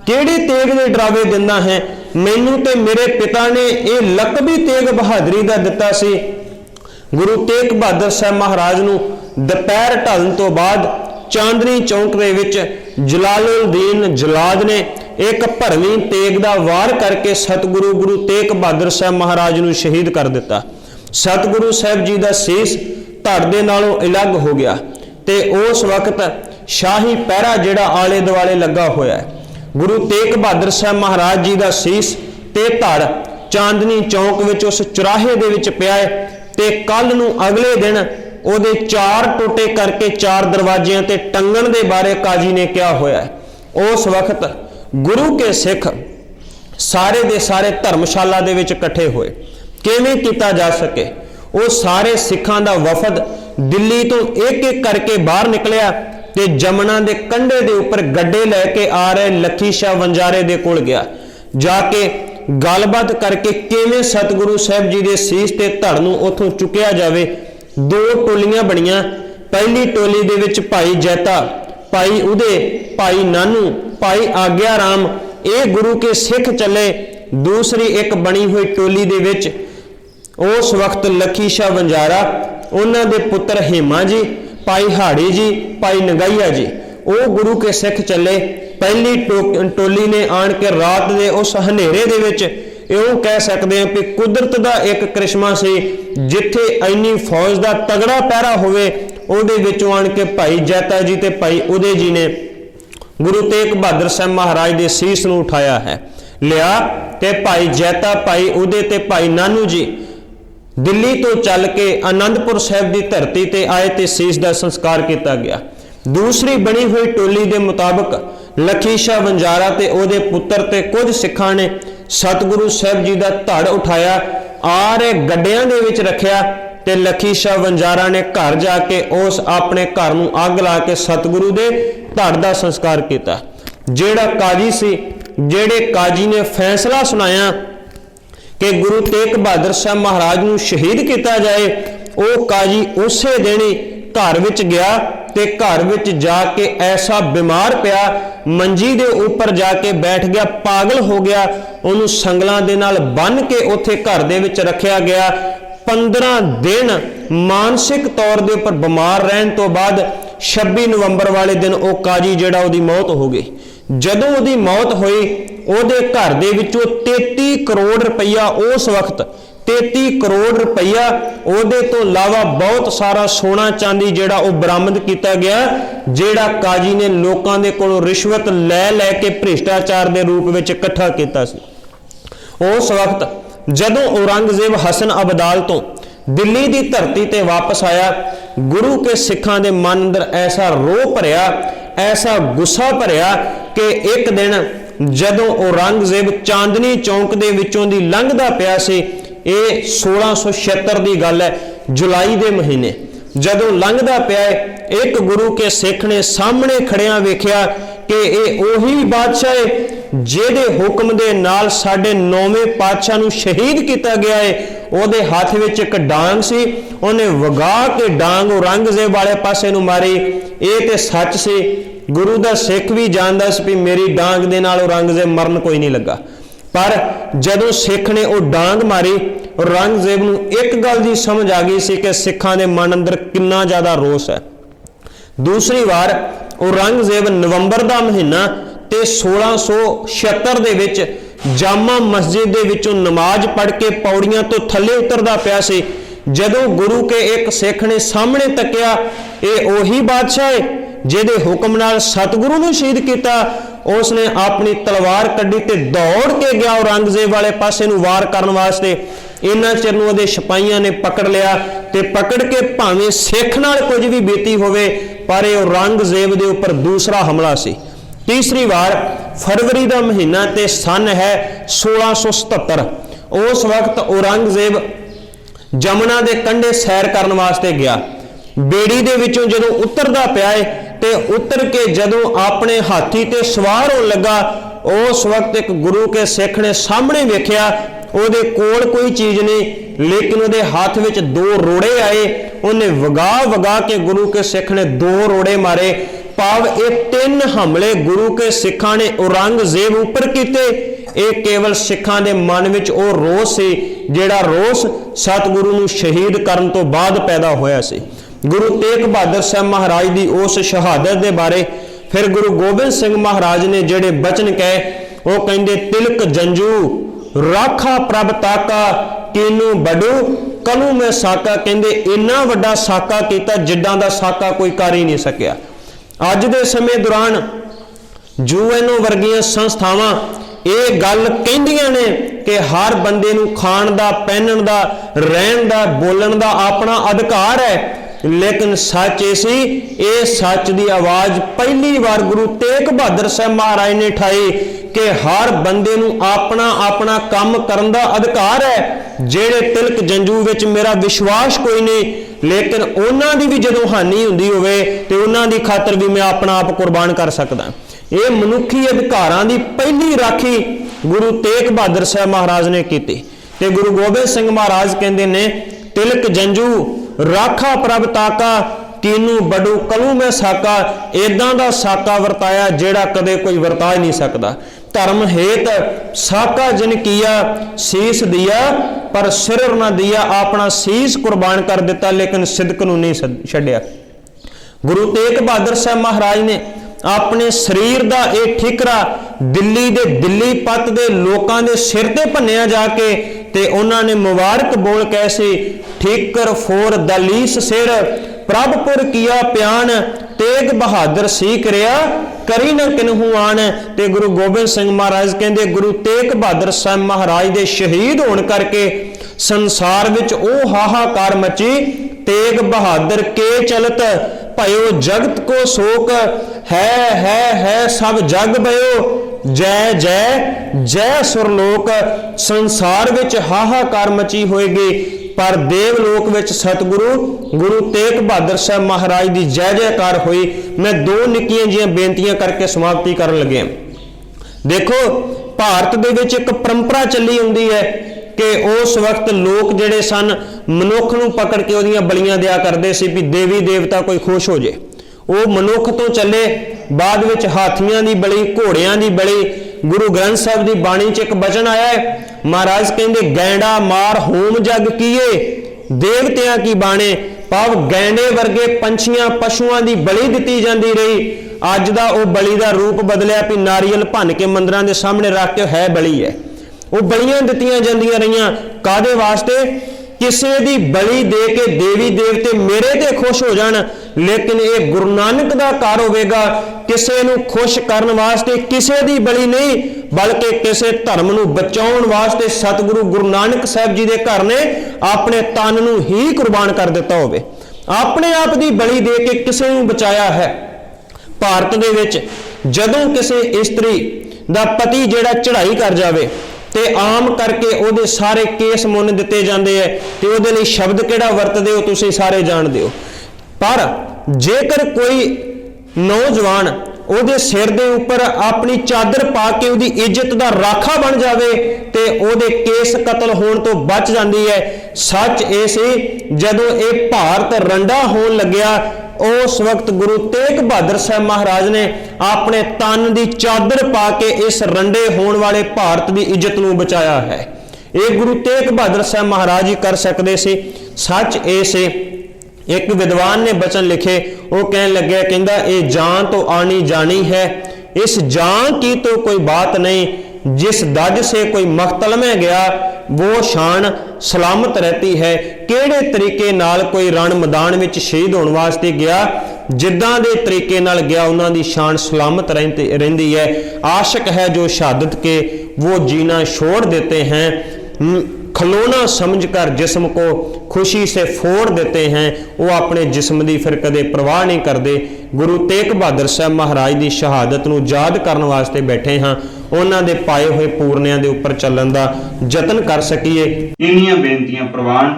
केड़ी तेग दे डरावे दिंदा है, मैनू ते मेरे पिता ने ये लकबी तेग बहादरी दा दिता सी। गुरु तेग बहादुर साहब महाराज नू दोपहर ढलण तो बाद चांदनी चौक दे विच जलालुद्दीन जलाद ने एक भरवीं तेग दा वार करके सतगुरु गुरु तेग बहादुर साहब महाराज नू शहीद कर दिता। सतगुरु साहब जी दा सीस धड़ दे नालों अलग हो गया ते उस वक्त शाही पहरा जिहड़ा आले दुआले लगा होया है। गुरु तेग बहादुर साहब महाराज जी दा सीस ते धड़ चांदनी चौक विच उस चौराहे दे विच पिया है ते कल नू अगले दिन ਉਹਦੇ 4 टोटे करके 4 दरवाजियां ते टंगण दे बारे काजी ने कहा होया है। उस वक्त गुरु के सिख सारे दे सारे धर्मशाला दे विच इकट्ठे होए। किवें कीता जा सके, वो सारे सिखां दा वफद दिल्ली तो एक एक करके बाहर निकलिया ते जमुना दे कंढे दे उपर गड्डे लैके आ रहे लखी शाह वंजारे दे कोल गया। जाके गलबात करके किवें सतगुरु साहब जी दे सीस ते धड़ नूं उथों चुकिया जावे। 2 टोलियां बनियां। पहली टोली दे विच भाई जैता, भाई उदे, भाई नानू, भाई आग्या राम, ये गुरु के सिख चले। दूसरी एक बनी हुई टोली दे विच उस वक्त लखी शाह वंजारा, उन्हां दे पुत्र हेमा जी, भाई हाड़ी जी, भाई नगाइया जी, वो गुरु के सिख चले। पहली टोली ने आन के रात दे उस हनेरे दे विच इउं कह सकते हैं कि कुदरत का एक करिश्मा से जिथे इन्नी फौज का तगड़ा पहरा होवे उहदे विचों आण के भाई जैता जी ते भाई उदय जी ने गुरु तेग बहादुर साहब महाराज के सीस नूं उठाया है लिया ते भाई जैता, भाई उदय ते भाई नानू जी दिल्ली तो चल के आनंदपुर साहब की धरती ते आए ते सीस का संस्कार किया गया। दूसरी बनी हुई टोली के मुताबिक लखी शाह वंजारा ते उहदे पुत्र ते कुछ सिखां ने सतगुरु साहब जी का धड़ उठाया, आ रहे गड्डियां दे विच रखिया ते लखी शाह वंजारा ने घर जाके उस अपने घर नूं अग ला के सतगुरु दे धड़ का संस्कार किया। जेड़ा काजी सी, जेड़े काजी ने फैसला सुनाया कि गुरु तेग बहादुर साहब महाराज नूं शहीद किया जाए, वो काजी उसे दिन ही घर विच गया ते घर विच जाके ऐसा बीमार पिया, मंजी दे ऊपर जाके बैठ गया, पागल हो गया। उन्होंने संगलां दे नाल बन के उत्थे घर दे विच रखिया गया। 15 दिन मानसिक तौर दे उपर बीमार रहन तो बाद 26 नवंबर वाले दिन वो काजी जिहड़ा उहदी मौत हो गई। जदों उहदी मौत होई उहदे घर दे विचों 33 करोड़ रुपया उस वक्त 33 करोड़ रुपया उहदे तो इलावा बहुत सारा सोना चांदी जिहड़ा वो बरामद किया गया, जिहड़ा काजी ने लोकां दे कोलों रिश्वत लै के भ्रिष्टाचार के रूप में इकट्ठा किया सी। उस वक्त जदों औरंगजेब हसन अबदाल तो दिल्ली की धरती ते वापस आया, गुरु के सिखां दे मन अंदर ऐसा रोह भरिया, ऐसा गुस्सा भरिया कि एक दिन जदों औरंगजेब चांदनी चौक दे विचों दी लंघदा पिया सी, ये 1676 की गल है, जुलाई के महीने जदों लंघदा पिया है, एक गुरु के सिख ने सामने खड़िया वेख्या कि ये उही बादशाह है जिहदे हुक्म दे नाल साडे 9वें पातशाह नूं शहीद किया गया है। उहदे हाथ विच एक डांग सी, उहने वगा के डांग औरंगजेब वाले पासे नूं मारी। ये ते सच सी, गुरु दा सिख भी जानदा सी भी मेरी डांग दे नाल औरंगजेब मरन कोई नहीं लगा। पर जदों सिख ने वो डांग मारी, औरंगजेब नूं एक गल दी समझ आ गई सी कि सिखां दे मन अंदर कितना ज़्यादा रोस है। दूसरी बार औरंगजेब नवंबर का महीना ते 1676 दे विच जामा मस्जिद दे विचों नमाज पढ़ के पौड़ियां तो थले उतरदा पिया सी। जदों गुरु के एक सिख ने सामने तकिया, ये ओही बादशाह है जिहदे हुक्म नाल सतगुरु नूं शहीद किया, उसने अपनी तलवार कड्डी ते दौड़ के गया औरंगजेब वाले पासे नूं वार करन वास्ते। इन्हां चिर नूं उहदे सिपाहियां ने पकड़ लिया ते पकड़ के भावें सिख नाल कुछ भी बीती होवे, पर औरंगजेब दे उपर दूसरा हमला सी। तीसरी बार फरवरी का महीना ते सन है 1677। उस वक्त औरंगजेब जमुना के कंढे सैर करने वास्ते गया। बेड़ी दे विचों जदों उतरदा पिया ते उतर के जदों अपने हाथी ते सवार होने लगा, उस वक्त एक गुरु के सिख ने सामने वेख्या, ਉਹਦੇ ਕੋਲ कोई चीज़ नहीं, लेकिन ਉਹਦੇ हाथ ਵਿੱਚ दो रोड़े आए। ਉਹਨੇ ਵਗਾ ਵਗਾ के गुरु के सिख ने दो रोड़े मारे। भाव ये तीन हमले गुरु के सिखां ने औरंगजेब उपर कीते। ये केवल सिखां दे मन विच ਉਹ रोस सी ਜਿਹੜਾ रोस सतगुरु ਨੂੰ शहीद करन तो बाद पैदा होया सी। गुरु तेग बहादुर साहब महाराज की उस शहादत के बारे फिर गुरु गोबिंद सिंह महाराज ने जेड़े बचन कहे, वो कहंदे तिलक जंजू राखा प्रभ ताका कीनू बडू कलू में साका। कहंदे इन्ना वड्डा साका कीता जिड्डां दा साका कोई कर ही नहीं सकिया। अज दे समय दौरान यूएनओ वर्गियां संस्थावां ये गल कहिंदियां ने कि हर बंदे नूं खाण दा, पहनण दा, रहण दा, बोलण दा अपना अधिकार है, लेकिन सच ये सी, ये सच की आवाज़ पहली बार गुरु तेग बहादुर साहब महाराज ने उठाई कि हर बंदे नूं अपना अपना काम करन दा अधिकार है। जेड़े तिलक जंजू विच मेरा विश्वास कोई नहीं, लेकिन उन्हां दी भी जदों हानि हुंदी होवे ते उन्हां दी खातर भी मैं अपना आप कुर्बान कर सकदा। ये मनुखी अधिकारां दी पहली राखी गुरु तेग बहादुर साहब महाराज ने की। ते गुरु गोबिंद सिंह महाराज कहंदे ने तिलक जंजू राखा प्रभ ताका कीनू बडू कलू में साका। इदां दा साका वरताया जेड़ा कदे कोई वरता ही नहीं सकता। धर्म हेत साका जिन किया शीस दिया पर सिर न दिया। अपना शीस कुर्बान कर दिता लेकिन सिदक नूं नहीं छड्डिया। गुरु तेग बहादुर साहब महाराज ने अपने शरीर का यह ठिकरा दिल्ली दे दिल्ली पत दे लोकां दे सिर ते भन्निया जाके ते उन्होंने मुबारक बोल कैसे ठीकर फोर दलीस सिर प्रभपुर किया प्यान तेग बहादुर सीख रिया करी न किन्हू आन। ते गुरु गोबिंद सिंह महाराज कहते गुरु तेग बहादुर साहब महाराज दे शहीद होने करके संसार विच ओ हाहाकार मची। तेग बहादुर के चलत भयो जगत को शोक है सब जग भयो जय जय जय सुरलोक। संसार विच हाहाकार मची होएगी पर देवलोक विच सतगुरु गुरु तेग बहादुर साहब महाराज की जय जयकार हुई। मैं दो निक्कियां जिहियां बेनतियां करके समाप्ति करन लगे। देखो भारत दे विच एक परंपरा चली आउंदी है कि उस वक्त लोग जिहड़े सन मनुख नूं पकड़ के उहदियां बलियां दिया करदे सी भी देवी देवता कोई खुश हो जाए। वो मनुख तो चले बाद विच हाथियां दी बली घोड़ियां दी बली। गुरु ग्रंथ साहब की बाणी च एक वचन आया है महाराज कहते गैंडा मार होम जग कीए देवतियां की बाणे। भाव गैंडे वर्गे पंछियां पशुआं की बली दी जाती रही। अज दा वो बली का रूप बदलिया भी नारियल भन के मंदिरां दे सामने रख के है बली है। वो बलियां दित्तियां जांदियां रहियां कादे वास्ते किसी दी बली दे के देवी देवते मेरे ते खुश हो जान। लेकिन ये गुरु नानक दा कार होवेगा किसी नूं खुश करन वास्ते किसी दी बली नहीं बल्कि किसी धर्म नूं बचाउण वास्ते सतगुरु गुरु नानक साहब जी दे घर ने अपने तन नूं ही कुर्बान कर दिता होवे। अपने आप दी बली दे के किसी नूं बचाया है। भारत दे विच जदों किसी इस्त्री दा पति जिहड़ा चढ़ाई कर जावे ते आम करके उहदे सारे केस मुन दिते जांदे है ते उहदे लई शब्द किहड़ा वरतदे हो तुसीं सारे जाणदे हो। पर जेकर कोई नौजवान उहदे सिर दे उपर अपनी चादर पा के उहदी इज्जत दा राखा बन जावे ते उहदे केस कतल होण तो बच जांदी है। सच ये सी जदों ये भारत रंडा होण लग्या उस वक्त गुरु तेग बहादुर साहब महाराज ने अपने तन की चादर पा के इस रंडे होने वाले भारत की इज्जत नूं बचाया है। ये गुरु तेग बहादुर साहब महाराज ही कर सकते सी। सच ये से एक विद्वान ने वचन लिखे वो कहने लगे कहंदा ये जान तो आनी जानी है इस जान की तो कोई बात नहीं जिस दज से कोई मख्तल में गया वो शान सलामत रहती है। किहड़े तरीके नाल कोई रण मैदान में शहीद होने वास्ते गया जिद्दां दे तरीके नाल गया उन्हां दी शान सलामत रहिंदी है। आशिक है जो शहादत के वो जीना छोड़ देते हैं खिलौना समझकर जिस्म को खुशी से फोड़ देते हैं, वो अपने जिस्म की फिर कदे परवाह नहीं करते। गुरु तेग बहादुर साहब महाराज की शहादत नूं याद करने वास्ते बैठे हाँ, उन्हां दे पाए हुए पूरनियां दे उपर चलण दा यतन कर सकीए। इन्नियां बेनतियां प्रवान,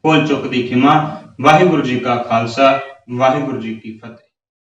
भुल चुक दी खिमा। वाहिगुरू जी का खालसा, वाहिगुरू जी की फतेह।